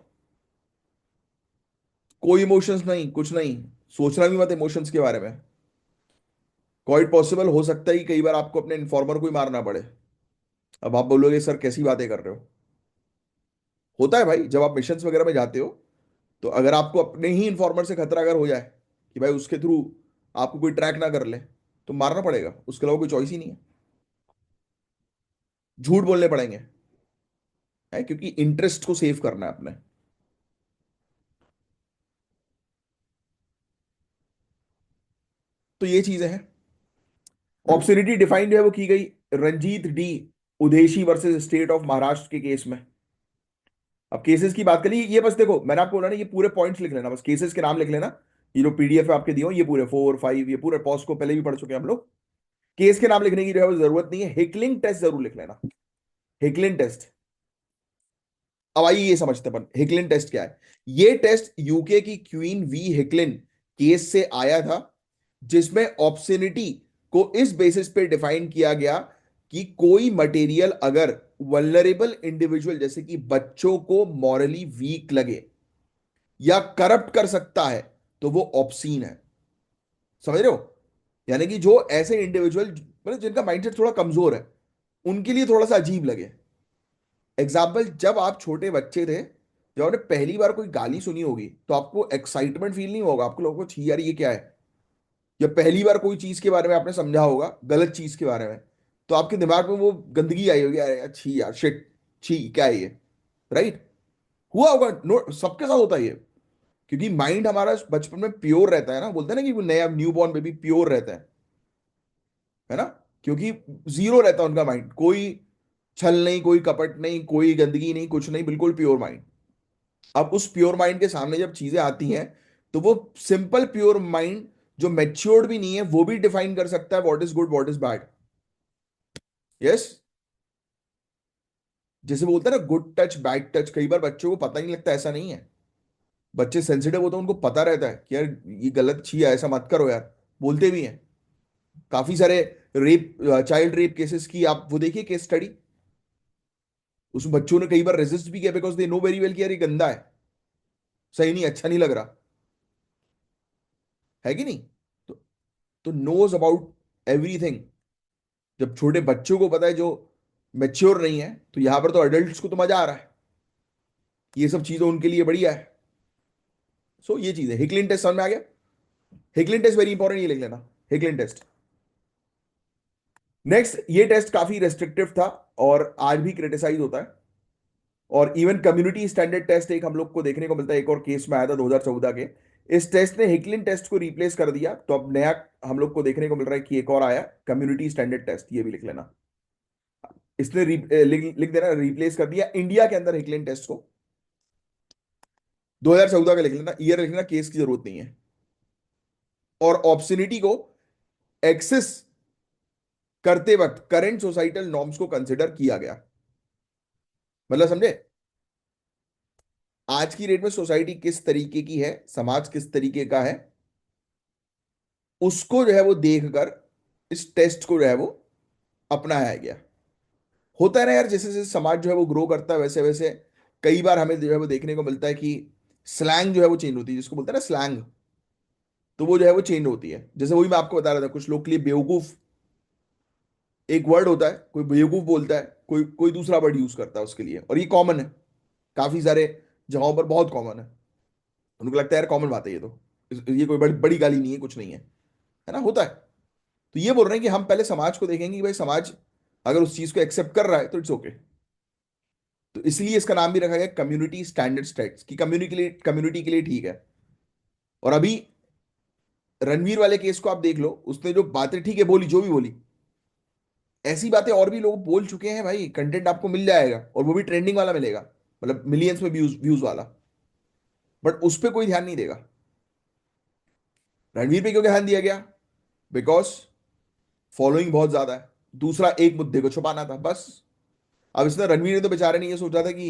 कोई इमोशंस नहीं, कुछ नहीं। सोचना भी मत इमोशंस के बारे में। क्वाइट पॉसिबल हो सकता है कि कई बार आपको अपने इन्फॉर्मर को ही मारना पड़े। अब आप बोलोगे सर कैसी बातें कर रहे हो। होता है भाई, जब आप मिशंस वगैरह में जाते हो तो अगर आपको अपने ही इन्फॉर्मर से खतरा अगर हो जाए कि भाई उसके थ्रू आपको कोई ट्रैक ना कर ले, तो मारना पड़ेगा, उसके अलावा कोई चॉइस ही नहीं है। झूठ बोलने पड़ेंगे, है क्योंकि इंटरेस्ट को सेव करना है अपने। तो ये चीजें हैं। ऑब्सोनिटी डिफाइंड है वो की गई Ranjit D Udeshi versus state of Maharashtra के केस में। अब केसेस की बात करिए, ये बस देखो मैंने आपको बोला ना, ये पूरे पॉइंट्स लिख लेना, बस केसेस के नाम लिख लेना। ये जो पीडीएफ है आपके दिए हो ये पूरे 4 5 ये पूरे पॉज को पहले भी पढ़ चुके हैं हम लोग। केस के नाम लिखने की जो है वो जरूरत नहीं है, हेकलिंग टेस्ट जरूर लिख लेना। हेकलिंग टेस्ट। अब आइए ये समझते हैं अपन हेकलिन टेस्ट क्या है। ये टेस्ट यूके की क्वीन वी हेकलिन केस से आया था, जिसमें ऑब्सनिटी को इस बेसिस पे डिफाइन किया गया कि कोई मटेरियल अगर वल्नरेबल इंडिविजुअल जैसे कि बच्चों को मॉरली वीक लगे या करप्ट कर सकता है तो वो ऑब्सीन है। समझ रहे हो? यानी कि जो ऐसे इंडिविजुअल मतलब जिनका माइंडसेट थोड़ा कमजोर है उनके लिए थोड़ा सा अजीब लगे। एग्जाम्पल, जब आप छोटे बच्चे थे, जब आपने पहली बार कोई गाली सुनी होगी तो आपको एक्साइटमेंट फील नहीं होगा, आपको लोगों को छी यार ये क्या है। या पहली बार कोई चीज के बारे में आपने समझा होगा, गलत चीज के बारे में, तो आपके दिमाग में वो गंदगी आई होगी, अरे यार छी यार शिट, छी क्या है ये। राइट? हुआ होगा, नो सबके साथ होता है ये। क्योंकि माइंड हमारा बचपन में प्योर रहता है ना, बोलते हैं ना कि वो नया न्यू बॉर्न बेबी प्योर रहता है ना। क्योंकि जीरो रहता है उनका माइंड, कोई छल नहीं, कोई कपट नहीं, कोई गंदगी नहीं, कुछ नहीं, बिल्कुल प्योर माइंड। अब उस प्योर माइंड के सामने जब चीजें आती हैं तो वो सिंपल प्योर माइंड जो मैच्योर्ड भी नहीं है वो भी डिफाइन कर सकता है what is good what is bad. Yes. जैसे बोलते हैं ना गुड टच बैड टच, कई बार बच्चों को पता नहीं लगता, ऐसा नहीं है। बच्चे सेंसिटिव होते हैं, उनको पता रहता है कि यार ये गलत चीज है, ऐसा मत करो यार। बोलते भी हैं। काफी सारे रेप, चाइल्ड रेप केसेस की आप वो देखिए केस स्टडी, उसमें बच्चों ने कई बार रेजिस्ट भी किया because they know very well कि यार ये गंदा है, सही नहीं, अच्छा नहीं लग रहा है कि नहीं। तो नोज अबाउट एवरीथिंग। जब छोटे बच्चों को पता है जो मैच्योर नहीं है, तो यहां पर तो एडल्ट्स को तो मजा आ रहा है, ये सब चीजें उनके लिए बढ़िया है। सो ये चीज है। हिकलिन टेस्ट समझ में आ गया? हिकलिन टेस्ट वेरी इंपॉर्टेंट, ये लिख लेना। Hicklin test. नेक्स्ट, ये टेस्ट काफी रेस्ट्रिक्टिव था और आज भी क्रिटिसाइज होता है। और इवन कम्युनिटी स्टैंडर्ड टेस्ट एक हम लोग को देखने को मिलता है, एक और केस में आया था 2014 के। इस टेस्ट ने हिकलिन टेस्ट को रिप्लेस कर दिया, तो अब नया हम लोग को देखने को मिल रहा है कि एक और आया कम्युनिटी स्टैंडर्ड टेस्ट, ये भी लिख लेना। इसने लिख देना, रिप्लेस कर दिया इंडिया के अंदर हिकलिन टेस्ट को। 2014 का लिख लेना, ईयर लिख लेना, केस की जरूरत नहीं है। और ऑब्सनिटी को एक्सेस करते वक्त करंट सोसाइटल नॉर्म्स को कंसिडर किया गया। मतलब समझे? आज की डेट में सोसाइटी किस तरीके की है, समाज किस तरीके का है, उसको जो है वो देखकर इस टेस्ट को जो है वो अपनाया गया। होता है ना यार, जैसे जैसे समाज जो है वो ग्रो करता है वैसे वैसे कई बार हमें जो है वो देखने को मिलता है कि स्लैंग जो है वो चेंज होती है, जिसको बोलते हैं ना स्लैंग, तो वो जो है वो चेंज होती है। जैसे वही मैं आपको बता रहा था, कुछ लोग के लिए बेवकूफ एक वर्ड होता है, कोई बेवकूफ बोलता है, कोई कोई दूसरा वर्ड यूज करता है उसके लिए, और ये कॉमन है। काफी सारे जगहों पर बहुत कॉमन है। उनको लगता है यार कॉमन बात है ये तो, ये कोई बड़ी बड़ी गाली नहीं है, कुछ नहीं है ना, होता है। तो ये बोल रहे हैं कि हम पहले समाज को देखेंगे कि भाई समाज अगर उस चीज को एक्सेप्ट कर रहा है तो इट्स ओके। तो इसलिए इसका नाम भी रखा गया कम्युनिटी स्टैंडर्ड स्टेट्स, की कम्युनिटी के लिए ठीक है। और अभी रणवीर वाले केस को आप देख लो, उसने जो बातें ठीक है बोली, जो भी बोली, ऐसी बातें और भी लोग बोल चुके हैं भाई, कंटेंट आपको मिल जाएगा और वो भी ट्रेंडिंग वाला मिलेगा, मतलब मिलियंस में व्यूज व्यूज वाला। बट उस पर कोई ध्यान नहीं देगा। रणवीर पे क्यों ध्यान दिया गया? बिकॉज फॉलोइंग बहुत ज्यादा है। दूसरा एक मुद्दे को छुपाना था बस। अब इसने रणवीर ने तो बेचारे ने ये सोचा था कि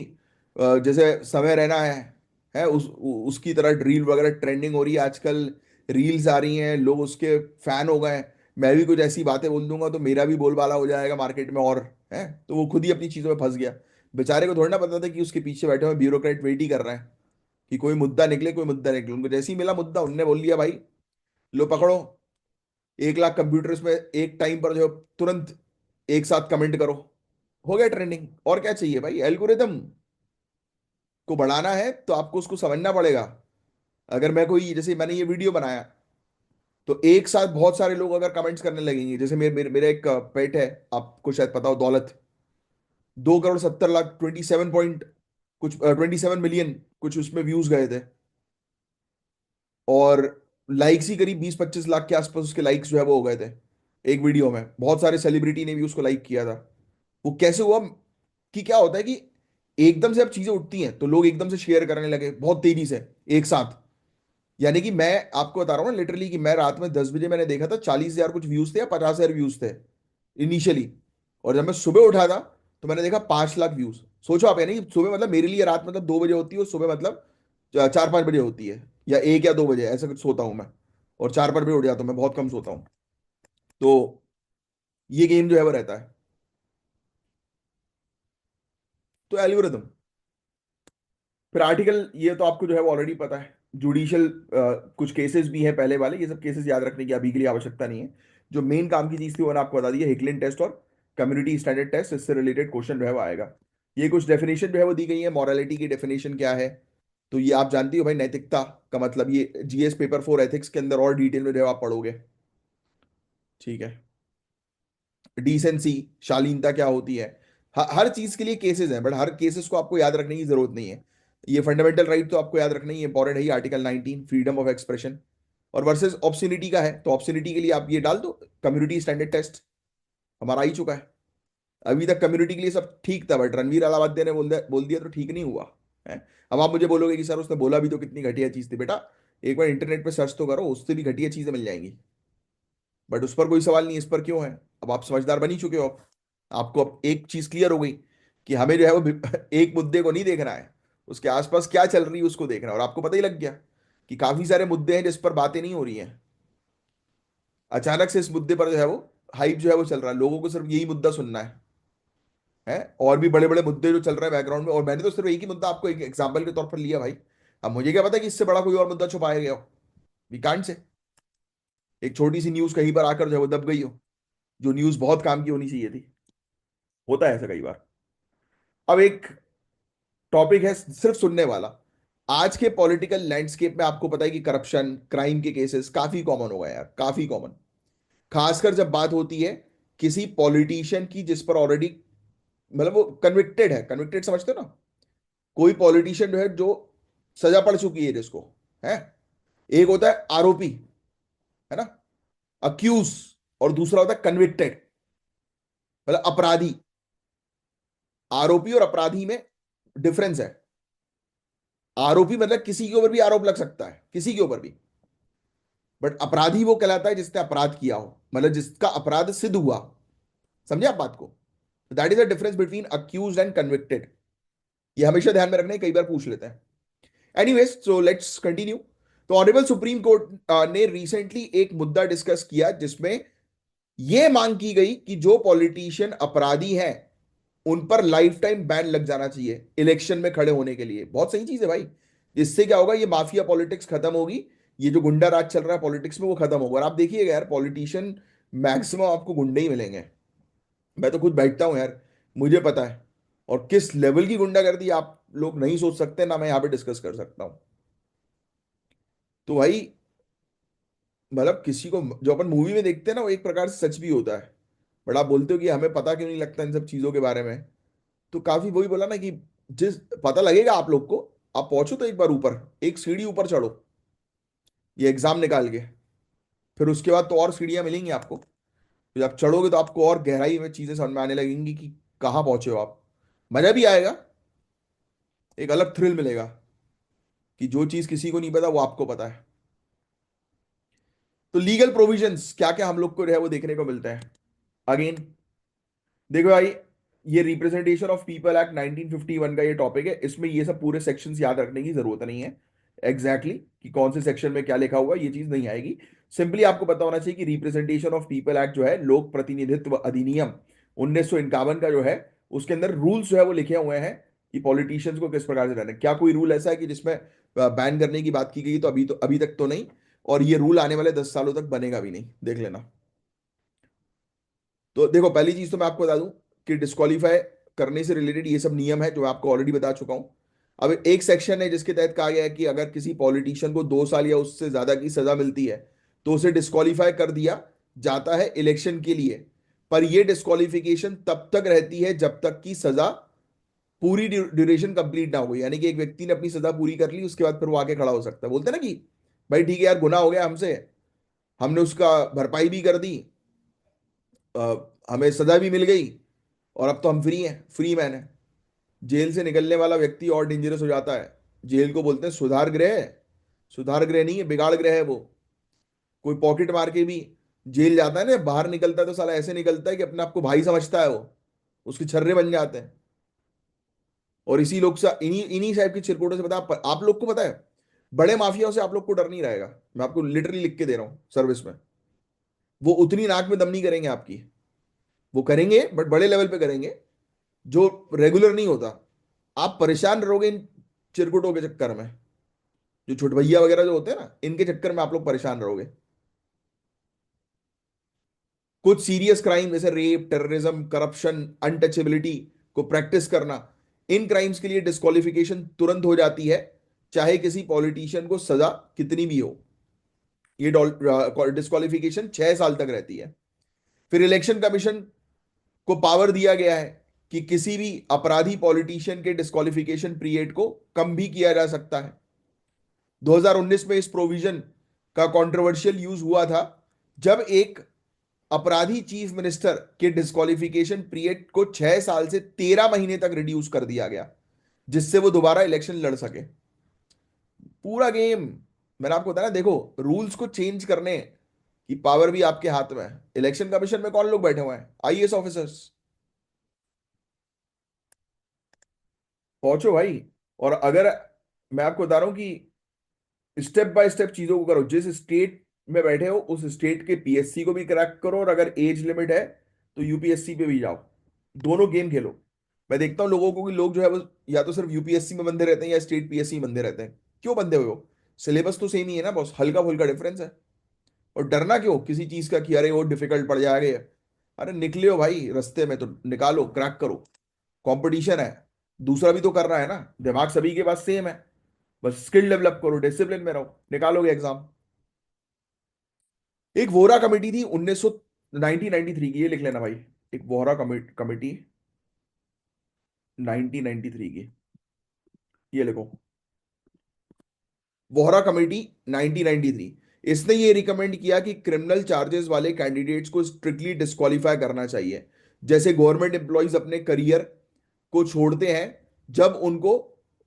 जैसे समय रहना है उसकी तरह रील वगैरह ट्रेंडिंग हो रही है आजकल, रील्स आ रही हैं, लोग उसके फैन हो गए हैं, मैं भी कुछ ऐसी बातें बोल दूंगा तो मेरा भी बोलबाला हो जाएगा मार्केट में, और है तो वो खुद ही अपनी चीजों में फंस गया। बेचारे को थोड़ा ना पता था कि उसके पीछे बैठे हुए ब्यूरोक्रेट वेट ही कर रहे हैं कि कोई मुद्दा निकले, कोई मुद्दा निकले। उनको जैसे ही मिला मुद्दा उनने बोल लिया भाई लो पकड़ो, 1 लाख कंप्यूटर्स में एक टाइम पर जो तुरंत एक साथ कमेंट करो, हो गया ट्रेंडिंग। और क्या चाहिए भाई, एल्गोरिदम को बढ़ाना है तो आपको उसको समझना पड़ेगा। अगर मैं कोई, जैसे मैंने ये वीडियो बनाया तो एक साथ बहुत सारे लोग अगर कमेंट्स करने लगेंगे, जैसे मेरा एक पेट है, आपको शायद पता हो, दौलत, 2 करोड़ 70 लाख 27 पॉइंट कुछ 27 मिलियन कुछ उसमें व्यूज गए थे, और लाइक्स ही करीब 20-25 लाख के आसपास उसके लाइक्स जो है वो हो गए थे एक वीडियो में। बहुत सारे सेलिब्रिटी ने भी उसको लाइक किया था। वो कैसे हुआ कि क्या होता है कि एकदम से अब चीजें उठती हैं तो लोग एकदम से शेयर करने लगे बहुत तेजी से एक साथ। यानी कि मैं आपको बता रहा हूँ ना लिटरली, कि मैं रात में 10 बजे मैंने देखा था 40,000 कुछ व्यूज थे या 50,000 व्यूज थे इनिशियली, और जब मैं सुबह उठा था तो मैंने देखा 5 लाख व्यूज। सोचो आप, यानी कि सुबह मतलब मेरे लिए रात मतलब 2 बजे होती है और सुबह मतलब 4-5 बजे होती है, या 1 या 2 बजे ऐसा कुछ सोता हूँ मैं, और 4-5 बजे उठ जाता हूँ, मैं बहुत कम सोता हूँ। तो ये गेम जो है वो रहता है। तो एल्गोरिदम, फिर आर्टिकल, ये तो आपको जो है वो ऑलरेडी पता है। जुडिशियल कुछ केसेस भी हैं पहले वाले, ये सब केसेस याद रखने की अभी के लिए आवश्यकता नहीं है। जो मेन काम की चीज थी वो मैंने आपको बता दी है, हिकलिन टेस्ट और कम्युनिटी स्टैंडर्ड टेस्ट, इससे रिलेटेड क्वेश्चन जो है वो आएगा। ये कुछ डेफिनेशन जो है वो दी गई है, मॉरलिटी की डेफिनेशन क्या है, तो ये आप जानती हो भाई, नैतिकता का मतलब, ये जीएस पेपर 4 एथिक्स के अंदर और डिटेल में जो है आप पढ़ोगे। ठीक है। डिसेंसी, शालीनता क्या होती है, हर चीज के लिए केसेस हैं, बट हर केसेस को आपको याद रखने की जरूरत नहीं है। ये फंडामेंटल राइट तो आपको याद रखना ही इंपॉर्टेंट है, आर्टिकल 19 फ्रीडम ऑफ एक्सप्रेशन। और वर्सेस ऑब्सनिटी का है, तो ऑब्सनिटी के लिए आप ये डाल दो, कम्युनिटी स्टैंडर्ड टेस्ट हमारा आ ही चुका है। अभी तक कम्युनिटी के लिए सब ठीक था, बट रणवीर अलावादिया ने बोल दिया तो ठीक नहीं हुआ है। अब आप मुझे बोलोगे कि सर उसने बोला भी तो कितनी घटिया चीज थी, बेटा एक बार इंटरनेट पे सर्च तो करो, उससे भी घटिया चीजें मिल जाएंगी। बट उस पर कोई सवाल नहीं, इस पर क्यों है। अब आप समझदार बन ही चुके हो, अब आपको अब एक चीज क्लियर हो गई कि हमें जो है वो एक मुद्दे को नहीं देखना है, उसके आसपास क्या चल रही है उसको देखना है। और आपको पता ही लग गया कि काफी सारे मुद्दे हैं जिस पर बातें नहीं हो रही हैं। अचानक से इस मुद्दे पर जो है वो हाइप जो है वो चल रहा है, लोगों को सिर्फ यही मुद्दा सुनना है। और भी बड़े बड़े मुद्दे जो चल रहे हैं बैकग्राउंड में, और मैंने तो सिर्फ एक ही मुद्दा आपको एक एग्जाम्पल के तौर पर लिया भाई। अब मुझे क्या पता कि इससे बड़ा कोई और मुद्दा छुपाया गया हो, वी कांट से। एक छोटी सी न्यूज कहीं पर आकर जो है वो दब गई हो, जो न्यूज बहुत काम की होनी चाहिए थी। होता है ऐसा कई बार। अब एक टॉपिक है सिर्फ सुनने वाला। आज के पॉलिटिकल लैंडस्केप में आपको पता है कि करप्शन, क्राइम के केसेस काफी कॉमन हो गए यार, काफी कॉमन। खासकर जब बात होती है किसी पॉलिटिशियन की जिस पर ऑलरेडी, मतलब वो कन्विक्टेड है, कन्विक्टेड समझते हो ना, कोई पॉलिटिशियन जो है जो सजा पड़ चुकी है जिसको, है। एक होता है आरोपी, है ना, अक्यूज, और दूसरा होता है कन्विक्टेड, मतलब अपराधी। आरोपी और अपराधी में डिफरेंस है। आरोपी मतलब किसी के ऊपर भी आरोप लग सकता है, किसी के ऊपर भी। बट अपराधी वो कहलाता है जिसने अपराध किया हो, मतलब जिसका अपराध सिद्ध हुआ। समझे आप बात को। That is the difference between accused and convicted. ये हमेशा ध्यान में रखना है, कई बार पूछ लेते हैं। Anyways, so let's continue. तो ऑनरेबल सुप्रीम कोर्ट ने रिसेंटली एक मुद्दा डिस्कस किया जिसमें यह मांग की गई कि जो पॉलिटिशियन अपराधी हैं उन पर लाइफ टाइम बैन लग जाना चाहिए इलेक्शन में खड़े होने के लिए। बहुत सही चीज है भाई। इससे क्या होगा, ये माफिया पॉलिटिक्स खत्म होगी, ये जो गुंडा राज चल रहा है पॉलिटिक्स में वो खत्म होगा। और आप देखिएगा यार, पॉलिटिशियन मैक्सिमम आपको गुंडे ही मिलेंगे। मैं तो खुद बैठता हूं यार, मुझे पता है। और किस लेवल की गुंडागर्दी आप लोग नहीं सोच सकते ना, मैं यहां पे डिस्कस कर सकता हूं। तो भाई, मतलब किसी को जो अपन मूवी में देखते हैं ना वो एक प्रकार से सच भी होता है। बट आप बोलते हो कि हमें पता क्यों नहीं लगता इन सब चीजों के बारे में। तो काफी वही बोला ना कि जिस पता लगेगा आप लोग को, आप पहुंचो तो एक बार ऊपर, एक सीढ़ी ऊपर चढ़ो ये एग्जाम निकाल के, फिर उसके बाद तो और सीढ़ियां मिलेंगी आपको। फिर आप चढ़ोगे तो आपको और गहराई में चीजें समझ में आने लगेंगी कि कहाँ पहुंचे हो आप। मजा भी आएगा, एक अलग थ्रिल मिलेगा कि जो चीज किसी को नहीं पता वो आपको पता है। तो लीगल प्रोविजंस क्या क्या हम लोग को जो है वो देखने को मिलता है। अगेन, देखो भाई, ये रिप्रेजेंटेशन ऑफ पीपल एक्ट 1951 का ये टॉपिक है, इसमें ये सब पूरे सेक्शंस याद रखने की जरूरत नहीं है एग्जैक्टली कि कौन से सेक्शन में क्या लिखा हुआ है, ये चीज नहीं आएगी। सिंपली आपको पता होना चाहिए कि रिप्रेजेंटेशन ऑफ पीपल एक्ट जो है, लोक प्रतिनिधित्व अधिनियम 1951 का जो है, उसके अंदर रूल्स जो है वो लिखे हुए हैं कि पॉलिटिशियंस को किस प्रकार से रहना है। क्या कोई रूल ऐसा है कि जिसमें बैन करने की बात की गई? तो अभी तक तो नहीं, और ये रूल आने वाले 10 सालों तक बनेगा भी नहीं, देख लेना। तो देखो, पहली चीज तो मैं आपको बता दूं कि डिस्क्वालीफाई करने से रिलेटेड ये सब नियम है जो मैं आपको ऑलरेडी बता चुका हूं। अब एक सेक्शन है जिसके तहत कहा गया है कि अगर किसी पॉलिटिशियन को 2 साल या उससे ज्यादा की सजा मिलती है तो उसे डिस्क्वालीफाई कर दिया जाता है इलेक्शन के लिए। पर यह डिस्क्वालिफिकेशन तब तक रहती है जब तक की सजा पूरी ड्यूरेशन कंप्लीट ना हो गई, यानी कि एक व्यक्ति ने अपनी सजा पूरी कर ली, उसके बाद फिर वो आके खड़ा हो सकता है। बोलते हैं ना कि भाई ठीक है यार, गुनाह हो गया हमसे, हमने उसका भरपाई भी कर दी, हमें सजा भी मिल गई, और अब तो हम फ्री हैं, फ्री मैन है। जेल से निकलने वाला व्यक्ति और डेंजरस हो जाता है। जेल को बोलते हैं सुधार गृह। सुधार गृह नहीं है, बिगाड़ गृह है वो। कोई पॉकेट मार के भी जेल जाता है ना, बाहर निकलता है तो साला ऐसे निकलता है कि अपने आप को भाई समझता है वो, उसके छर्रे बन जाते हैं। और इसी लोग से, इन्हीं इन्हीं टाइप के चिरकुटों से, पता आप लोग को पता है, बड़े माफियाओं से आप लोग को डर नहीं रहेगा। मैं आपको लिटरली लिख के दे रहा हूं सर्विस में। वो उतनी नाक में दम नहीं करेंगे आपकी, वो करेंगे बट बड़े लेवल पे करेंगे, जो रेगुलर नहीं होता। आप परेशान रहोगे इन चिरकुटों के चक्कर में, जो छुटभैया वगैरह जो होते हैं ना, इनके चक्कर में आप लोग परेशान रहोगे। कुछ सीरियस क्राइम जैसे रेप, टेररिज्म, करप्शन, अनटचेबिलिटी को प्रैक्टिस करना, इन क्राइम्स के लिए डिस्क्वालिफिकेशन तुरंत हो जाती है, चाहे किसी पॉलिटिशियन को सजा कितनी भी हो। ये डिस्क्वालिफिकेशन 6 साल तक रहती है। फिर इलेक्शन कमीशन को पावर दिया गया है कि किसी भी अपराधी पॉलिटिशियन के डिस्क्वालिफिकेशन पीरियड को कम भी किया जा सकता है। 2019 में इस प्रोविजन का कंट्रोवर्शियल यूज हुआ था, जब एक अपराधी चीफ मिनिस्टर के डिस्क्वालिफिकेशन पीरियड को 6 साल से 13 महीने तक रिड्यूस कर दिया गया, जिससे वो दोबारा इलेक्शन लड़ सके। पूरा गेम, मैंने आपको बताया ना, देखो, रूल्स को चेंज करने की पावर भी आपके हाथ में है। इलेक्शन कमीशन में कौन लोग बैठे हुए हैं? IAS officers. पहुंचो भाई। और अगर मैं आपको बता रहा हूं कि स्टेप बाय स्टेप चीजों को करो, जिस स्टेट में बैठे हो उस स्टेट के पीएससी को भी क्रैक करो, और अगर एज लिमिट है तो यूपीएससी पे भी जाओ। दोनों गेम खेलो। मैं देखता हूँ लोगों को कि लोग जो है वो या तो सिर्फ यूपीएससी में बंधे रहते हैं या स्टेट पीएससी में बंधे रहते हैं। क्यों बंधे हुए हो? सिलेबस तो सेम ही है ना बॉस, हल्का फुल्का डिफरेंस है। और डरना क्यों किसी चीज का कि अरे वो डिफिकल्ट पड़ जाएगा? अरे निकले हो भाई रास्ते में तो निकालो, क्रैक करो। कंपटीशन है, दूसरा भी तो कर रहा है ना, दिमाग सभी के पास सेम है। बस स्किल डेवलप करो, डिसिप्लिन में रहो, निकालोगे एग्जाम। एक वोरा कमेटी थी 1993 की, ये लिख लेना भाई। एक वोरा कमेटी 1993 की, ये लिखो। वोहरा कमेटी 1993। इसने ये रिकमेंड किया कि क्रिमिनल चार्जेस वाले कैंडिडेट्स को स्ट्रिक्टली डिस्क्वालीफाई करना चाहिए। जैसे गवर्नमेंट एम्प्लॉयज अपने करियर को छोड़ते हैं जब उनको,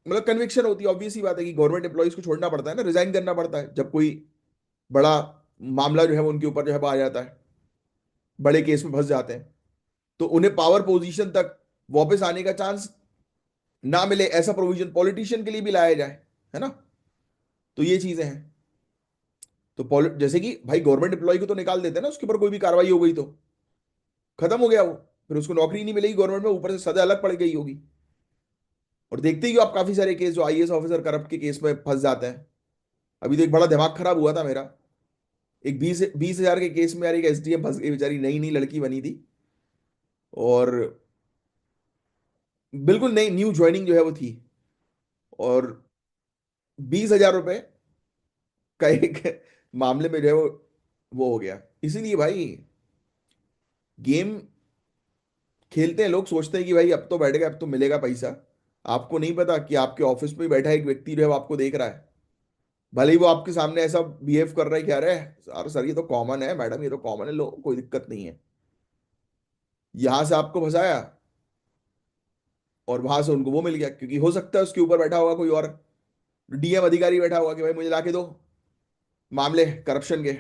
मतलब कन्विक्शन होती है, ऑब्वियस ही बात है कि गवर्नमेंट एम्प्लॉयज को छोड़ना पड़ता है ना, रिजाइन करना पड़ता है जब कोई बड़ा मामला जो है वो उनके ऊपर जो है वो आ जाता है, बड़े केस में फंस जाते हैं, तो उन्हें पावर पोजीशन तक वापस आने का चांस ना मिले, ऐसा प्रोविजन पॉलिटिशियन के लिए भी लाया जाए, है ना। तो ये चीजें हैं। तो जैसे कि भाई गवर्नमेंट एम्प्लॉय को तो निकाल देते हैं ना, उसके ऊपर कोई भी कार्रवाई हो गई तो खत्म हो गया वो, फिर उसको नौकरी नहीं मिलेगी गवर्नमेंट में, ऊपर से सजा अलग पड़ गई होगी। और देखते ही हो आप काफी सारे केस जो आईएएस ऑफिसर करप्ट के केस में फंस जाते हैं। अभी तो एक बड़ा दिमाग खराब हुआ था मेरा, एक 20,000 के केस में यार एक एसडीएम फंस गई बेचारी, नई नई लड़की बनी थी, और बिल्कुल नई न्यू ज्वाइनिंग जो है वो थी, और 20,000 रुपए का एक मामले में जो है वो हो गया। इसीलिए भाई गेम खेलते हैं लोग, सोचते हैं कि भाई अब तो बैठेगा, अब तो मिलेगा पैसा। आपको नहीं पता कि आपके ऑफिस में ही बैठा एक व्यक्ति जो है वो आपको देख रहा है। भले ही वो आपके सामने ऐसा बिहेव कर रहा है कि अरे सर सर ये तो कॉमन है, मैडम ये तो कॉमन है, लो कोई दिक्कत नहीं है, यहां से आपको फंसाया और वहां से उनको वो मिल गया, क्योंकि हो सकता है उसके ऊपर बैठा होगा कोई और डीएम अधिकारी बैठा होगा कि भाई मुझे लाके दो मामले करप्शन के,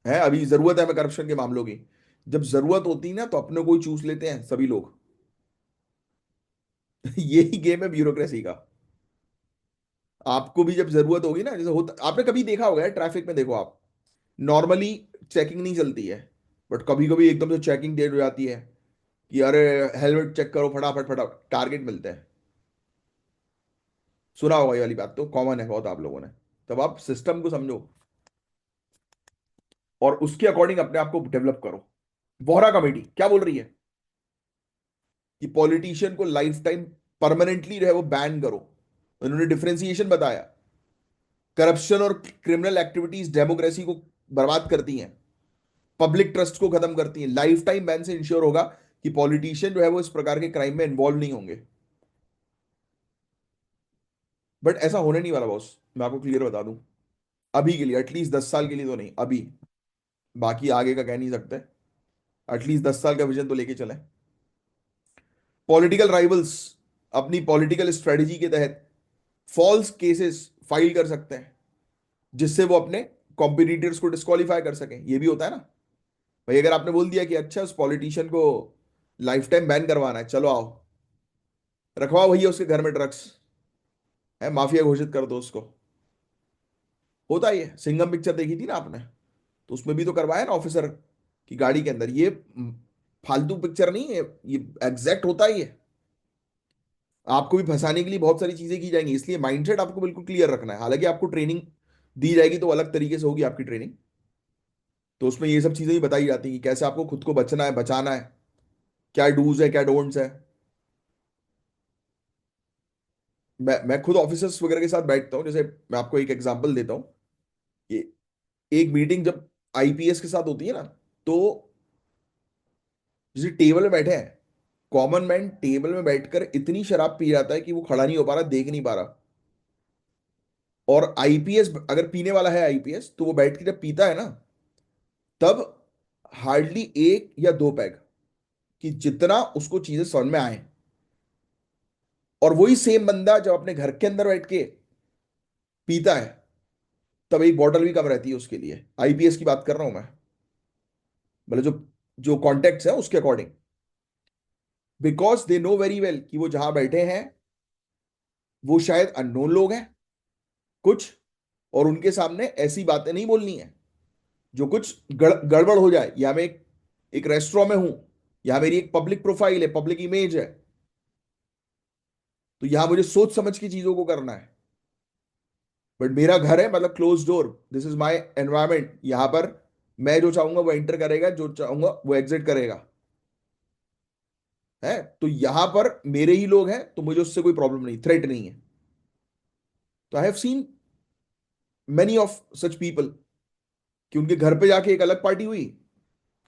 हैं अभी जरूरत है हमें करप्शन के मामलों की। जब जरूरत होती है ना तो अपने को ही चूस लेते हैं सभी लोग। यही गेम है ब्यूरोक्रेसी का। आपको भी जब जरूरत होगी ना, जैसे होता, आपने कभी देखा होगा ट्रैफिक में, देखो आप, नॉर्मली चेकिंग नहीं चलती है, बट कभी कभी एकदम से चेकिंग डेट हो जाती है कि अरे हेलमेट चेक करो, फटाफट फटाफट टारगेट मिलते हैं। सुना होगा ये वाली बात, तो कॉमन है बहुत आप लोगों ने। तब आप सिस्टम को समझो और उसके अकॉर्डिंग अपने आप को डेवलप करो। वोहरा कमेटी क्या बोल रही है कि पॉलिटिशियन को लाइफ टाइम परमानेंटली जो है वो बैन करो। उन्होंने डिफरेंशिएशन बताया, करप्शन और क्रिमिनल एक्टिविटीज डेमोक्रेसी को बर्बाद करती हैं, पब्लिक ट्रस्ट को खत्म करती हैं। लाइफ टाइम बैन से इंश्योर होगा कि पॉलिटिशियन जो है वो इस प्रकार के क्राइम में इन्वॉल्व नहीं होंगे। बट ऐसा होने नहीं वाला बॉस, मैं आपको क्लियर बता दूं। अभी के लिए एटलीस्ट 10 साल के लिए तो नहीं अभी, बाकी आगे का कह नहीं सकते। एटलीस्ट 10 साल का विजन तो लेके चलें। पॉलिटिकल राइवल्स अपनी पॉलिटिकल स्ट्रेटजी के तहत फॉल्स केसेस फाइल कर सकते हैं, जिससे वो अपने कॉम्पिटिटर्स को डिस्क्वालीफाई कर सकें। ये भी होता है ना भाई, अगर आपने बोल दिया कि अच्छा उस पॉलिटिशियन को लाइफ टाइम बैन करवाना है, चलो आओ रखवाओ भैया उसके घर में ड्रग्स है, माफिया घोषित कर दो उसको। होता ही है। सिंघम पिक्चर देखी थी ना आपने, तो उसमें भी तो करवाया ना ऑफिसर की गाड़ी के अंदर। ये फालतू पिक्चर नहीं है, ये एग्जैक्ट होता ही है। आपको भी फंसाने के लिए बहुत सारी चीजें की जाएंगी, इसलिए माइंडसेट आपको बिल्कुल क्लियर रखना है। हालांकि आपको ट्रेनिंग दी जाएगी तो अलग तरीके से होगी आपकी ट्रेनिंग, तो उसमें ये सब चीजें भी बताई जाती हैं कि कैसे आपको खुद को बचना है, बचाना है, क्या डूज है क्या डोंट्स है। मैं खुद ऑफिसर्स वगैरह के साथ बैठता हूँ। जैसे मैं आपको एक एग्जांपल देता हूँ कि एक मीटिंग जब आईपीएस के साथ होती है ना, तो जैसे टेबल में बैठे हैं, कॉमन मैन टेबल में बैठकर इतनी शराब पी जाता है कि वो खड़ा नहीं हो पा रहा, देख नहीं पा रहा। और आईपीएस अगर पीने वाला है आईपीएस, तो वो बैठ के जब पीता है ना, तब हार्डली एक या दो पैग, कि जितना उसको चीजें समझ में आए। और वही सेम बंदा जब अपने घर के अंदर बैठ के पीता है, तब एक बॉटल भी कम रहती है उसके लिए। आईपीएस की बात कर रहा हूं मैं, मतलब जो जो कॉन्टेक्ट है उसके according. Because they know very well कि वो जहां बैठे हैं वो शायद अननोन लोग हैं कुछ, और उनके सामने ऐसी बातें नहीं बोलनी है जो कुछ गड़बड़ हो जाए। या मैं एक रेस्टोरेंट में हूं, या मेरी एक पब्लिक प्रोफाइल है, पब्लिक इमेज है, तो यहां मुझे सोच समझ की चीजों को करना है। बट मेरा घर है, मतलब close door, this is my environment, यहां पर मैं जो चाहूंगा वो एंटर करेगा, जो चाहूंगा वो एग्जिट करेगा। है तो यहां पर मेरे ही लोग हैं, तो मुझे उससे कोई प्रॉब्लम नहीं, थ्रेट नहीं है। तो I have seen many of such people कि उनके घर पे जाके एक अलग पार्टी हुई,